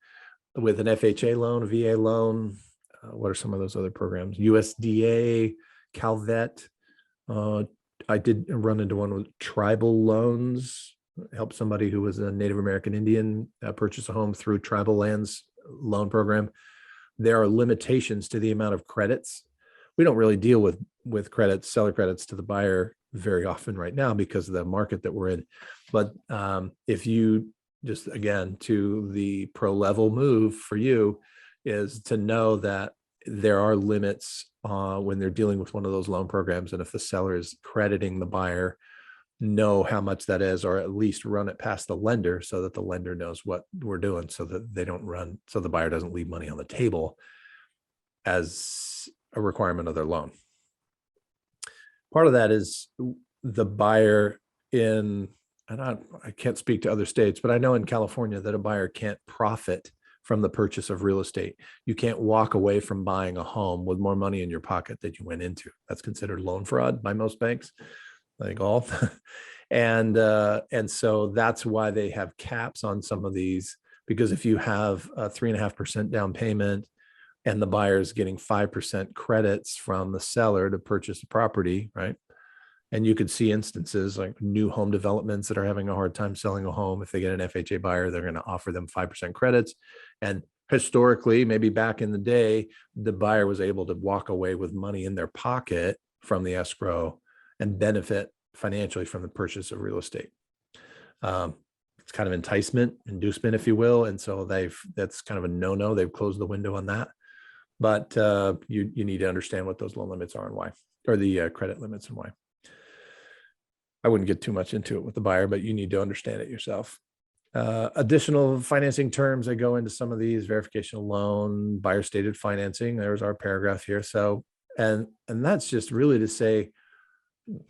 with an FHA loan, a VA loan, what are some of those other programs? USDA, Calvet. I did run into one with tribal loans, help somebody who was a Native American Indian purchase a home through tribal lands loan program. There are limitations to the amount of credits. We don't really deal with credits, seller credits to the buyer very often right now because of the market that we're in. But if you just, again, to the pro level move for you is to know that there are limits when they're dealing with one of those loan programs. And if the seller is crediting the buyer, know how much that is, or at least run it past the lender so that the lender knows what we're doing, so that they don't run, so the buyer doesn't leave money on the table as a requirement of their loan. Part of that is the buyer in, and I can't speak to other states, but I know in California that a buyer can't profit from the purchase of real estate. You can't walk away from buying a home with more money in your pocket that you went into. That's considered loan fraud by most banks, like all. And so that's why they have caps on some of these, because if you have a 3.5% down payment and the buyer is getting 5% credits from the seller to purchase the property, right? And you could see instances like new home developments that are having a hard time selling a home. If they get an FHA buyer, they're going to offer them 5% credits. And historically, maybe back in the day, the buyer was able to walk away with money in their pocket from the escrow and benefit financially from the purchase of real estate. It's kind of enticement, inducement, if you will. And so that's kind of a no-no. They've closed the window on that. But you need to understand what those loan limits are and why, or the credit limits and why. I wouldn't get too much into it with the buyer, but you need to understand it yourself. Additional financing terms, I go into some of these: verification of loan, buyer stated financing. There's our paragraph here. So, and that's just really to say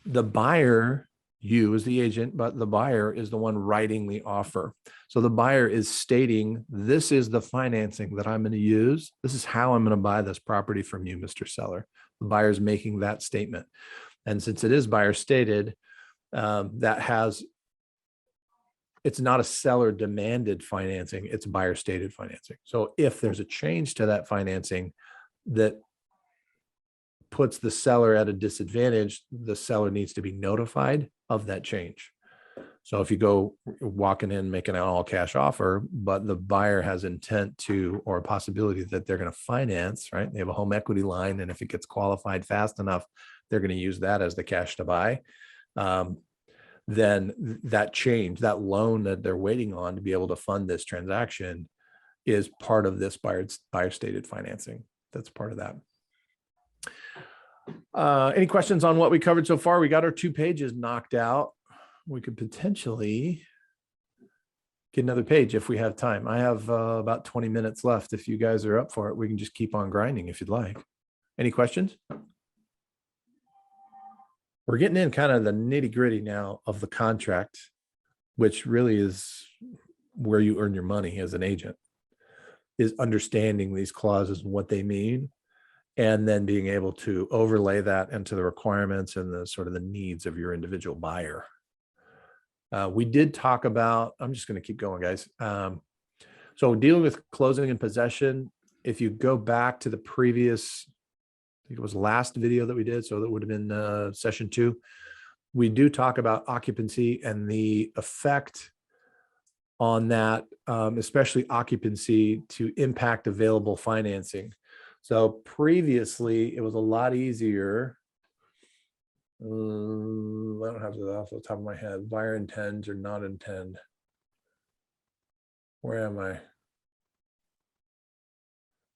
the buyer, you as the agent, but the buyer is the one writing the offer. So the buyer is stating, this is the financing that I'm going to use. This is how I'm going to buy this property from you, Mr. Seller. The buyer is making that statement. And since it is buyer stated, it's not a seller demanded financing, it's buyer stated financing. So if there's a change to that financing that puts the seller at a disadvantage, the seller needs to be notified of that change. So if you go walking in, making an all cash offer, but the buyer has intent to, or a possibility that they're going to finance, right? They have a home equity line. And if it gets qualified fast enough, they're going to use that as the cash to buy. Then that change, that loan that they're waiting on to be able to fund this transaction is part of this buyer stated financing. That's part of that. Any questions on what we covered so far? We got our 2 pages knocked out. We could potentially get another page if we have time. I have about 20 minutes left. If you guys are up for it, we can just keep on grinding if you'd like. Any questions? We're getting in kind of the nitty gritty now of the contract, which really is where you earn your money as an agent, is understanding these clauses and what they mean, and then being able to overlay that into the requirements and the sort of the needs of your individual buyer. We did talk about, I'm just going to keep going, guys. So dealing with closing and possession, if you go back to the previous, I think it was last video that we did, so that would have been session 2. We do talk about occupancy and the effect on that, especially occupancy, to impact available financing. So previously, it was a lot easier. I don't have that off the top of my head. Buyer intends or not intend. Where am I?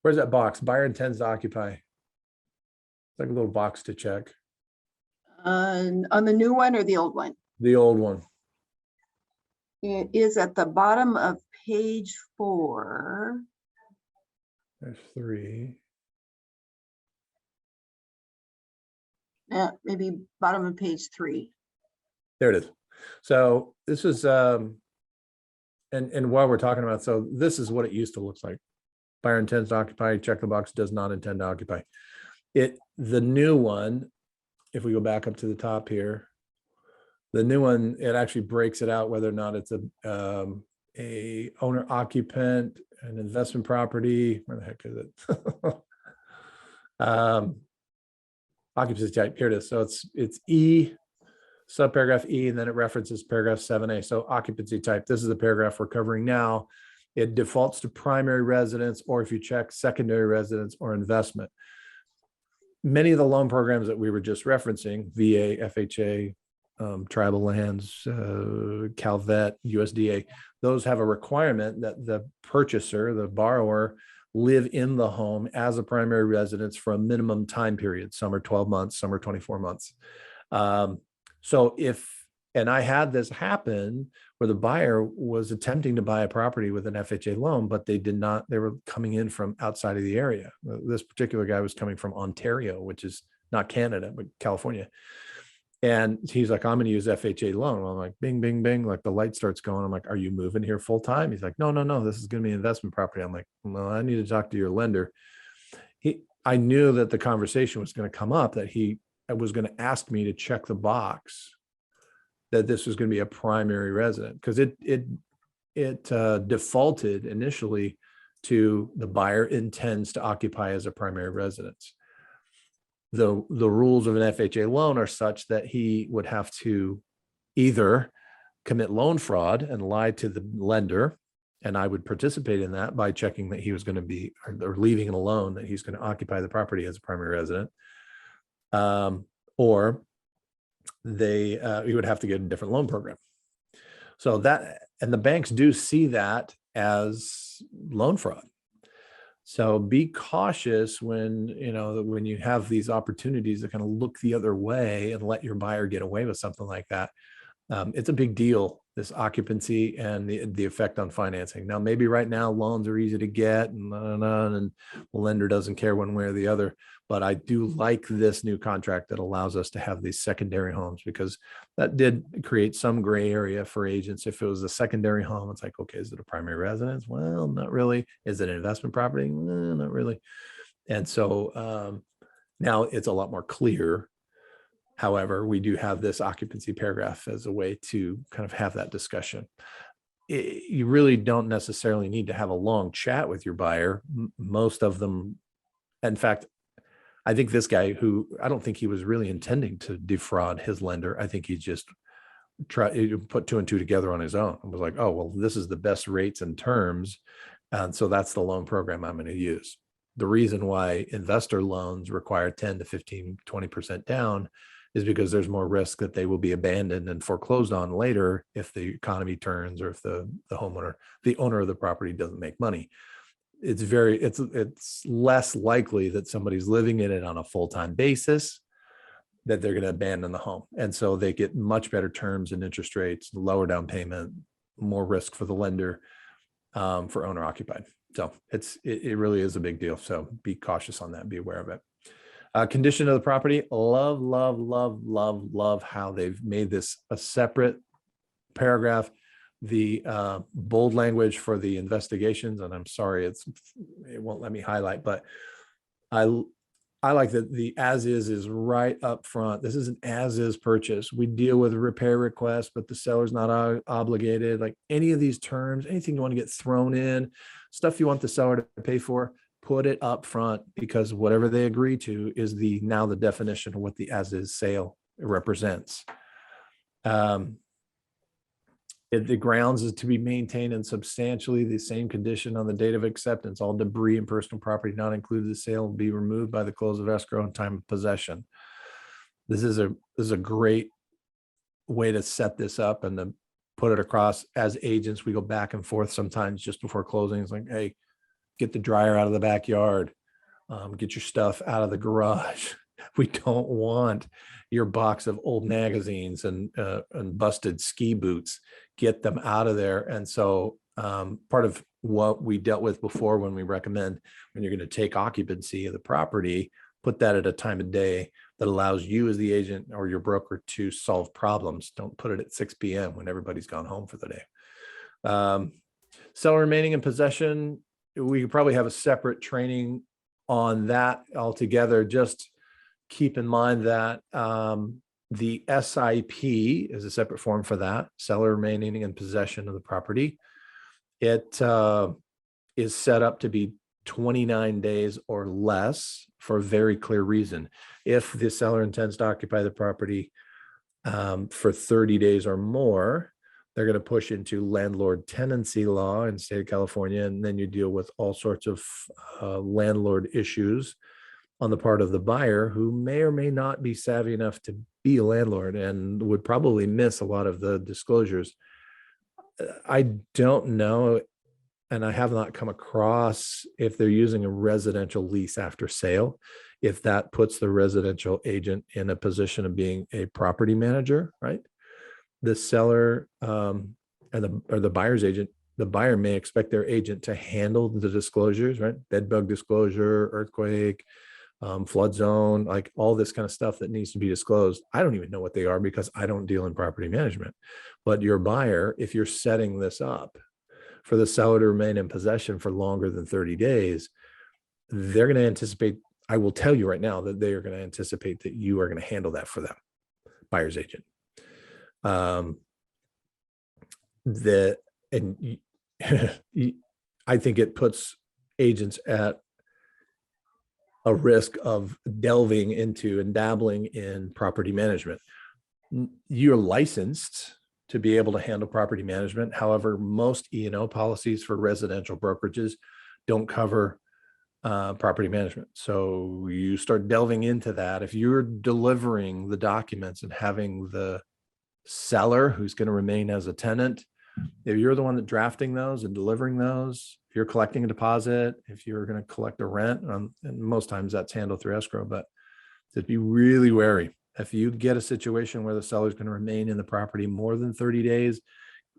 Where's that box? Buyer intends to occupy. It's like a little box to check. On the new one or the old one? The old one. It is at the bottom of page 4. There's 3. Yeah, maybe bottom of page 3. There it is. So this is, and while we're talking about, so this is what it used to look like. Buyer intends to occupy, check the box, does not intend to occupy. The new one, if we go back up to the top here, the new one, it actually breaks it out whether or not it's a owner occupant, an investment property. Where the heck is it? Occupancy type. Here it is. So it's E, subparagraph E, and then it references paragraph 7A. So occupancy type. This is the paragraph we're covering now. It defaults to primary residence, or if you check secondary residence or investment. Many of the loan programs that we were just referencing, VA, FHA, tribal lands, Calvet, USDA, those have a requirement that the purchaser, the borrower, live in the home as a primary residence for a minimum time period. Some are 12 months, some are 24 months. So and I had this happen where the buyer was attempting to buy a property with an FHA loan, but they were coming in from outside of the area. This particular guy was coming from Ontario, which is not Canada, but California. And he's like, I'm going to use FHA loan. Well, I'm like, bing, bing, bing. Like the light starts going. I'm like, are you moving here full time? He's like, no, this is going to be an investment property. I'm like, well, I need to talk to your lender. I knew that the conversation was going to come up, that he was going to ask me to check the box that this was going to be a primary resident, because it defaulted initially to the buyer intends to occupy as a primary residence. The rules of an FHA loan are such that he would have to either commit loan fraud and lie to the lender, and I would participate in that by checking that he was going to be, or leaving it alone, that he's going to occupy the property as a primary resident, or you would have to get a different loan program. So that, and the banks do see that as loan fraud. So be cautious when you have these opportunities to kind of look the other way and let your buyer get away with something like that. It's a big deal, this occupancy and the effect on financing. Now, maybe right now loans are easy to get and the lender doesn't care one way or the other. But I do like this new contract that allows us to have these secondary homes, because that did create some gray area for agents. If it was a secondary home, it's like, okay, is it a primary residence? Well, not really. Is it an investment property? Not really. And so now it's a lot more clear. However, we do have this occupancy paragraph as a way to kind of have that discussion. You really don't necessarily need to have a long chat with your buyer. Most of them, in fact, I think this guy, who I don't think he was really intending to defraud his lender. I think he just tried to put two and two together on his own and was like, oh, well, this is the best rates and terms. And so that's the loan program I'm going to use. The reason why investor loans require 10 to 15, 20% down is because there's more risk that they will be abandoned and foreclosed on later if the economy turns, or if the owner of the property doesn't make money. It's less likely that somebody's living in it on a full-time basis that they're going to abandon the home. And so they get much better terms and interest rates, lower down payment, more risk for the lender, for owner occupied. So it really is a big deal. So be cautious on that, be aware of it. Condition of the property, love how they've made this a separate paragraph. The bold language for the investigations, and I'm sorry, it won't let me highlight, but I like that the as is right up front. This is an as is purchase. We deal with repair requests, but the seller's not obligated. Like any of these terms, anything you want to get thrown in, stuff you want the seller to pay for, put it up front, because whatever they agree to is now the definition of what the as is sale represents. The grounds is to be maintained in substantially the same condition on the date of acceptance. All debris and personal property not included in the sale will be removed by the close of escrow and time of possession. This is a great way to set this up and to put it across. As agents, we go back and forth sometimes just before closing. It's like, hey, get the dryer out of the backyard, get your stuff out of the garage. We don't want your box of old magazines and busted ski boots. Get them out of there. And so part of what we dealt with before, when we recommend when you're going to take occupancy of the property, put that at a time of day that allows you as the agent or your broker to solve problems. Don't put it at 6 p.m. when everybody's gone home for the day. Seller remaining in possession we could probably have a separate training on that altogether. Just keep in mind that the SIP is a separate form for that, seller remaining in possession of the property. It is set up to be 29 days or less for a very clear reason. If the seller intends to occupy the property for 30 days or more, they're going to push into landlord tenancy law in the state of California, and then you deal with all sorts of landlord issues on the part of the buyer, who may or may not be savvy enough to be a landlord and would probably miss a lot of the disclosures. I don't know, and I have not come across if they're using a residential lease after sale, if that puts the residential agent in a position of being a property manager, right? The seller or the buyer's agent, the buyer may expect their agent to handle the disclosures, right? Bed bug disclosure, earthquake, flood zone, like all this kind of stuff that needs to be disclosed. I don't even know what they are because I don't deal in property management. But your buyer, if you're setting this up for the seller to remain in possession for longer than 30 days, they're going to anticipate, I will tell you right now that they are going to anticipate that you are going to handle that for them, buyer's agent. I think it puts agents at a risk of delving into and dabbling in property management. You're licensed to be able to handle property management. However, most E&O policies for residential brokerages don't cover property management. So you start delving into that. If you're delivering the documents and having the seller who's going to remain as a tenant, if you're the one that drafting those and delivering those, if you're collecting a deposit, if you're going to collect a rent, and most times that's handled through escrow, but just be really wary. If you get a situation where the seller is going to remain in the property more than 30 days,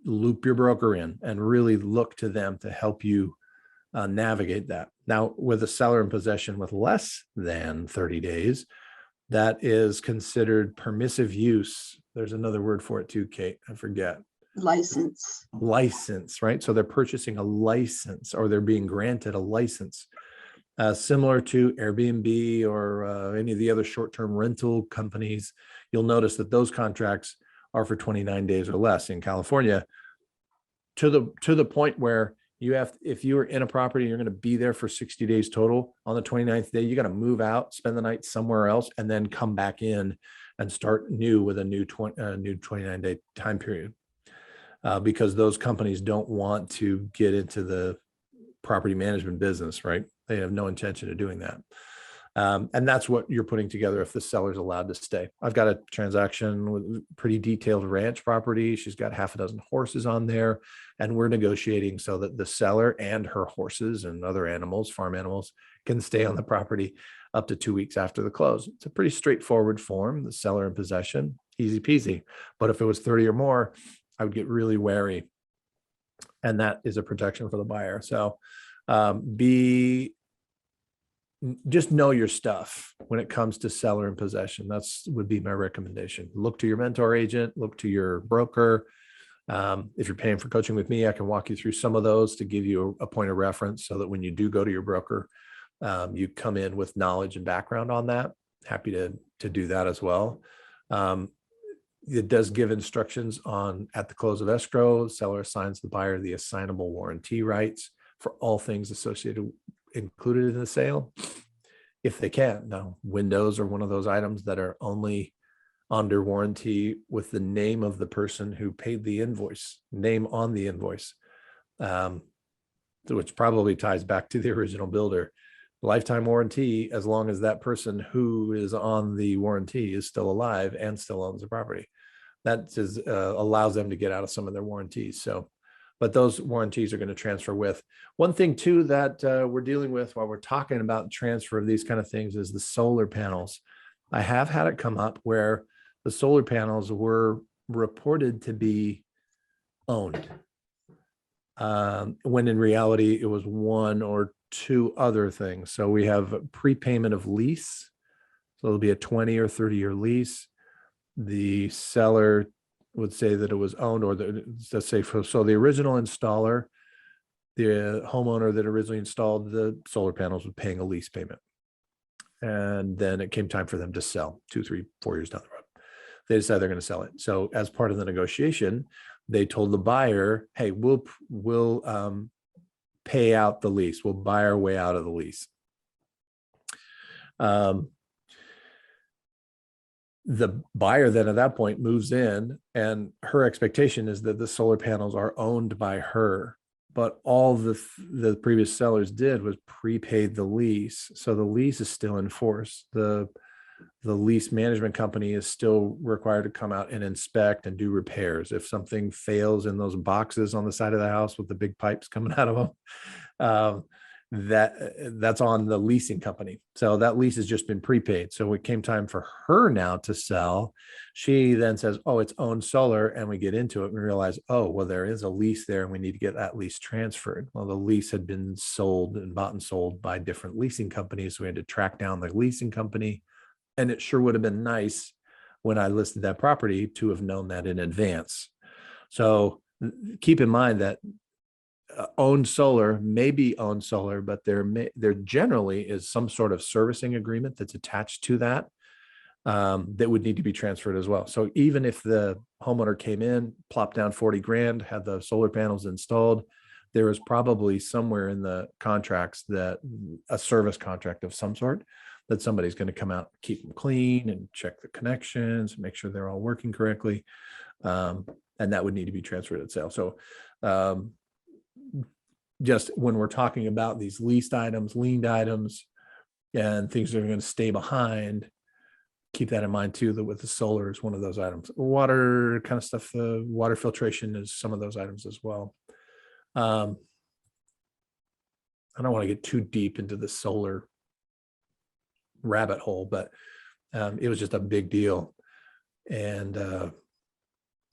loop your broker in and really look to them to help you navigate that. Now, with a seller in possession with less than 30 days, that is considered permissive use. There's another word for it too, Kate, I forget. License. License, right? So they're purchasing a license, or they're being granted a license, similar to Airbnb or any of the other short-term rental companies. You'll notice that those contracts are for 29 days or less in California, to the point where you have, if you are in a property, you're going to be there for 60 days total. On the 29th day, you got to move out, spend the night somewhere else, and then come back in and start new with a new 29-day time period. Because those companies don't want to get into the property management business, right? They have no intention of doing that. And that's what you're putting together if the seller's allowed to stay. I've got a transaction with pretty detailed ranch property. She's got half a dozen horses on there, and we're negotiating so that the seller and her horses and other animals, farm animals, can stay on the property up to 2 weeks after the close. It's a pretty straightforward form, the seller in possession, easy peasy. But if it was 30 or more, I would get really wary, and that is a protection for the buyer. So just know your stuff when it comes to seller in possession. Would be my recommendation. Look to your mentor agent, look to your broker. If you're paying for coaching with me, I can walk you through some of those to give you a point of reference so that when you do go to your broker, you come in with knowledge and background on that. Happy to do that as well. It does give instructions on, at the close of escrow, the seller assigns the buyer the assignable warranty rights for all things included in the sale, if they can. Now, windows are one of those items that are only under warranty with the name of the person who paid the invoice, name on the invoice, which probably ties back to the original builder. Lifetime warranty, as long as that person who is on the warranty is still alive and still owns the property. That is, allows them to get out of some of their warranties. So, but those warranties are going to transfer with. One thing too that we're dealing with while we're talking about transfer of these kind of things is the solar panels. I have had it come up where the solar panels were reported to be owned, when in reality it was one or two other things. So we have prepayment of lease. So it'll be a 20 or 30-year lease. The seller would say that it was owned, or let's say, so the original installer the homeowner that originally installed the solar panels was paying a lease payment. And then it came time for them to sell 2, 3, 4 years down the road. They decided they're going to sell it. So as part of the negotiation, they told the buyer, hey, we'll pay out the lease. We'll buy our way out of the lease. The buyer then at that point moves in, and her expectation is that the solar panels are owned by her. But all the previous sellers did was prepaid the lease. So the lease is still in force. The lease management company is still required to come out and inspect and do repairs. If something fails in those boxes on the side of the house with the big pipes coming out of them, that's on the leasing company. So that lease has just been prepaid. So it came time for her now to sell. She then says, oh, it's owned solar. And we get into it and realize, oh, well, there is a lease there and we need to get that lease transferred. Well, the lease had been sold and bought and sold by different leasing companies. So we had to track down the leasing company. And it sure would have been nice when I listed that property to have known that in advance. So keep in mind that owned solar may be owned solar, but there generally is some sort of servicing agreement that's attached to that that would need to be transferred as well. So even if the homeowner came in, plopped down 40 grand, had the solar panels installed, there is probably somewhere in the contracts that a service contract of some sort that somebody's going to come out, keep them clean and check the connections, make sure they're all working correctly. And that would need to be transferred at sale. So just when we're talking about these leased items, liened items, and things that are going to stay behind, keep that in mind too, that with the solar is one of those items. Water kind of stuff, the water filtration is some of those items as well. I don't want to get too deep into the solar rabbit hole, but it was just a big deal. And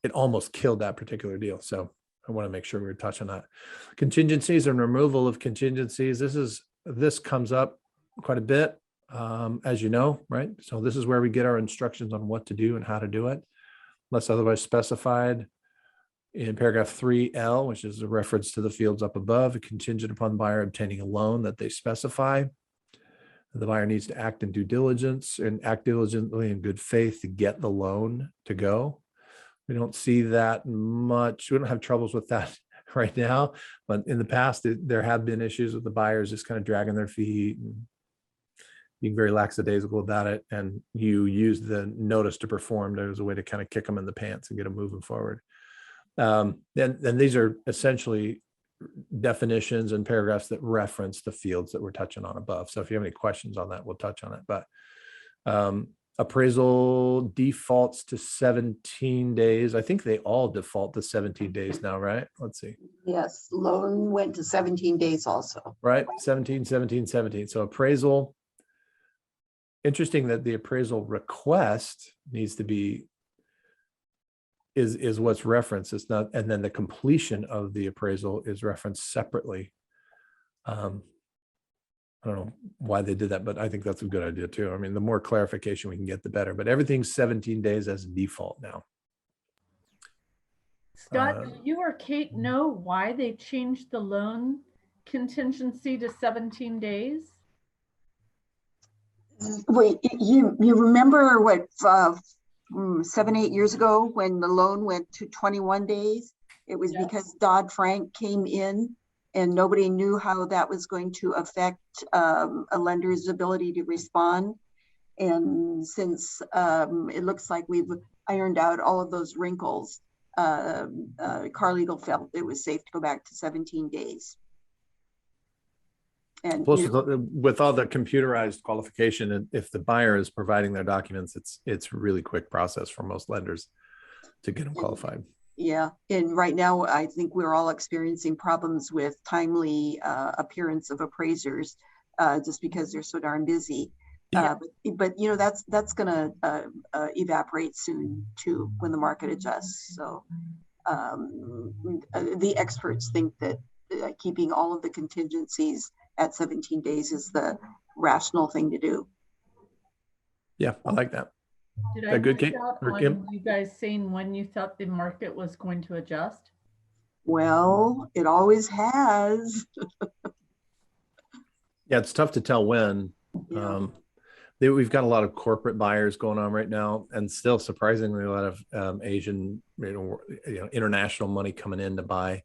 it almost killed that particular deal. So I want to make sure we touch on that. Contingencies and removal of contingencies. This comes up quite a bit, as you know, right? So this is where we get our instructions on what to do and how to do it, unless otherwise specified in paragraph 3L, which is a reference to the fields up above, contingent upon buyer obtaining a loan that they specify. The buyer needs to act in due diligence and act diligently in good faith to get the loan to go. We don't see that much. We don't have troubles with that right now, but in the past, there have been issues with the buyers just kind of dragging their feet and being very lackadaisical about it. And you use the notice to perform as a way to kind of kick them in the pants and get them moving forward. Then these are essentially definitions and paragraphs that reference the fields that we're touching on above. So if you have any questions on that, we'll touch on it. But appraisal defaults to 17 days. I think they all default to 17 days now, right? Let's see. Yes, loan went to 17 days also. Right, 17, 17, 17. So appraisal, interesting that the appraisal request needs to be, is what's referenced. It's not, and then the completion of the appraisal is referenced separately. I don't know why they did that, but I think that's a good idea too. I mean, the more clarification we can get, the better, but everything's 17 days as default now. Scott, do you or Kate know why they changed the loan contingency to 17 days? Wait, you remember what, 7, 8 years ago when the loan went to 21 days? It was because Dodd-Frank came in and nobody knew how that was going to affect a lender's ability to respond. And since it looks like we've ironed out all of those wrinkles, Carlegal felt it was safe to go back to 17 days. And plus, with all the computerized qualification, and if the buyer is providing their documents, it's a really quick process for most lenders to get them qualified. Yeah, and right now I think we're all experiencing problems with timely appearance of appraisers just because they're so darn busy. Yeah. But you know, that's gonna evaporate soon too when the market adjusts. So the experts think that keeping all of the contingencies at 17 days is the rational thing to do. Yeah, I like that. Did I good, miss Kate? out Or on Kim? you guys saying when you thought the market was going to adjust? Well, it always has. Yeah, it's tough to tell when. Yeah. We've got a lot of corporate buyers going on right now, and still surprisingly a lot of Asian, international money coming in to buy.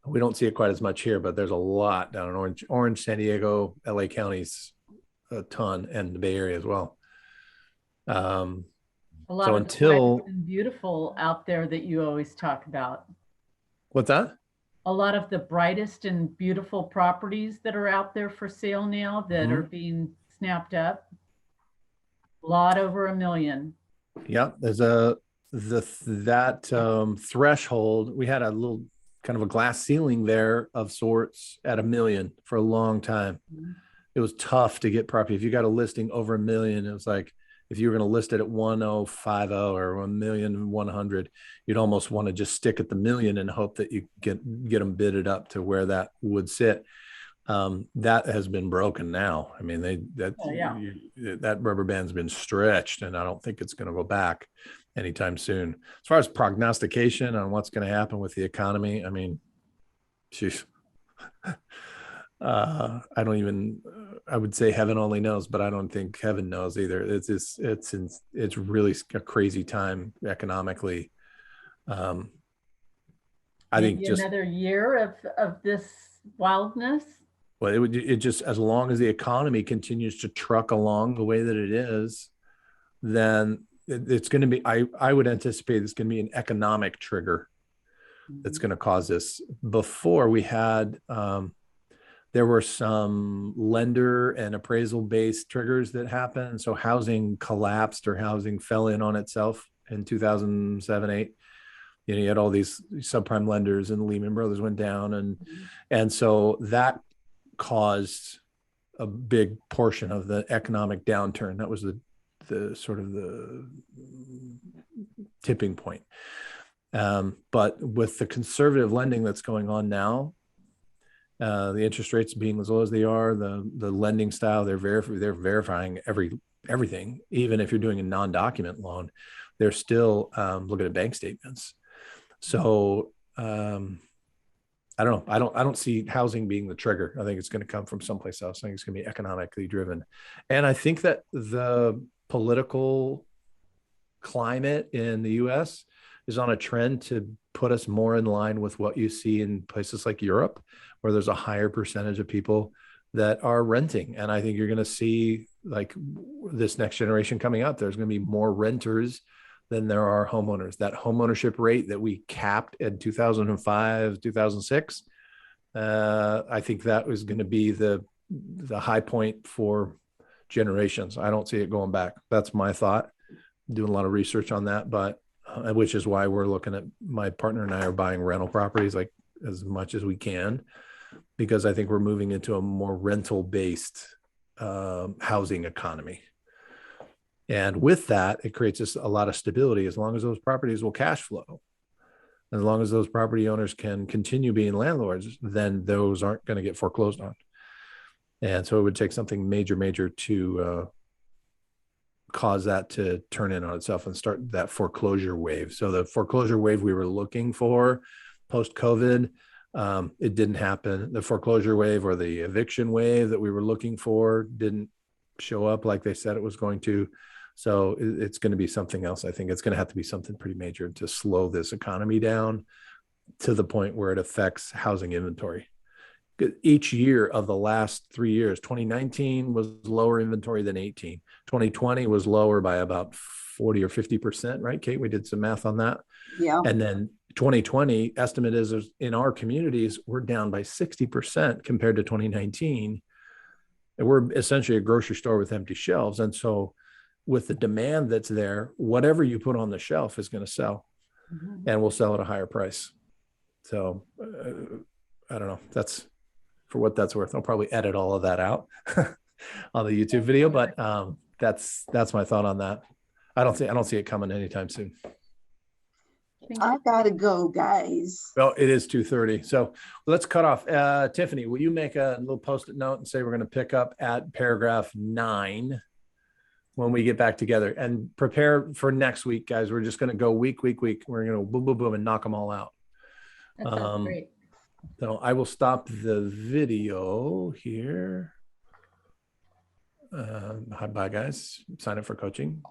We don't see it quite as much here, but there's a lot down in Orange, San Diego, LA counties, a ton, and the Bay Area as well. A lot So of the until- bright and beautiful out there that you always talk about. What's that? A lot of the brightest and beautiful properties that are out there for sale now that are being snapped up. A lot over $1 million. Yeah, there's that threshold. We had a little kind of a glass ceiling there of sorts at $1 million for a long time. It was tough to get property. If you got a listing over $1 million, it was like if you were going to list it at 1050 or 1,100,000, you'd almost want to just stick at the million and hope that you get them bidded up to where that would sit. That has been broken now. I mean, that rubber band's been stretched, and I don't think it's going to go back anytime soon. As far as prognostication on what's going to happen with the economy, I mean, geez, I would say heaven only knows, but I don't think heaven knows either. It's really a crazy time economically. I think Maybe just another year of this wildness. Well, it just, as long as the economy continues to truck along the way that it is, then it's going to be, I would anticipate it's going to be an economic trigger that's going to cause this. Before we had, there were some lender and appraisal based triggers that happened. So housing collapsed or housing fell in on itself in 2007, 8. You had all these subprime lenders, and Lehman Brothers went down, and so that caused a big portion of the economic downturn. That was the sort of the tipping point. But with the conservative lending that's going on now, the interest rates being as low as they are, the lending style, they're verifying everything. Even if you're doing a non-document loan, they're still looking at bank statements. So I don't know. I don't see housing being the trigger. I think it's going to come from someplace else. I think it's going to be economically driven. And I think that the political climate in the US is on a trend to put us more in line with what you see in places like Europe, where there's a higher percentage of people that are renting. And I think you're going to see, like, this next generation coming up, there's going to be more renters than there are homeowners. That homeownership rate that we capped in 2005, 2006, I think that was going to be the high point for generations. I don't see it going back. That's my thought. Doing a lot of research on that, but which is why we're looking at, my partner and I are buying rental properties like as much as we can, because I think we're moving into a more rental based housing economy. And with that, it creates us a lot of stability. As long as those properties will cash flow, as long as those property owners can continue being landlords, then those aren't going to get foreclosed on. And so it would take something major to cause that to turn in on itself and start that foreclosure wave. So the foreclosure wave we were looking for post-COVID, it didn't happen. The foreclosure wave or the eviction wave that we were looking for didn't show up like they said it was going to. So it's going to be something else. I think it's going to have to be something pretty major to slow this economy down to the point where it affects housing inventory. Each year of the last 3 years, 2019 was lower inventory than 18. 2020 was lower by about 40 or 50%, right, Kate? We did some math on that. Yeah. And then 2020 estimate is in our communities, we're down by 60% compared to 2019. And we're essentially a grocery store with empty shelves. And so with the demand that's there, whatever you put on the shelf is going to sell, and we'll sell at a higher price. So I don't know. That's for what that's worth. I'll probably edit all of that out on the YouTube video, but that's my thought on that. I don't see it coming anytime soon. I gotta go, guys. Well, it is 2:30. So let's cut off. Tiffany, will you make a little post-it note and say we're going to pick up at paragraph 9 when we get back together, and prepare for next week, guys. We're just going to go week. We're going to boom, boom, boom, and knock them all out. That sounds Um, great. So I will stop the video here. Hi, bye guys. Sign up for coaching.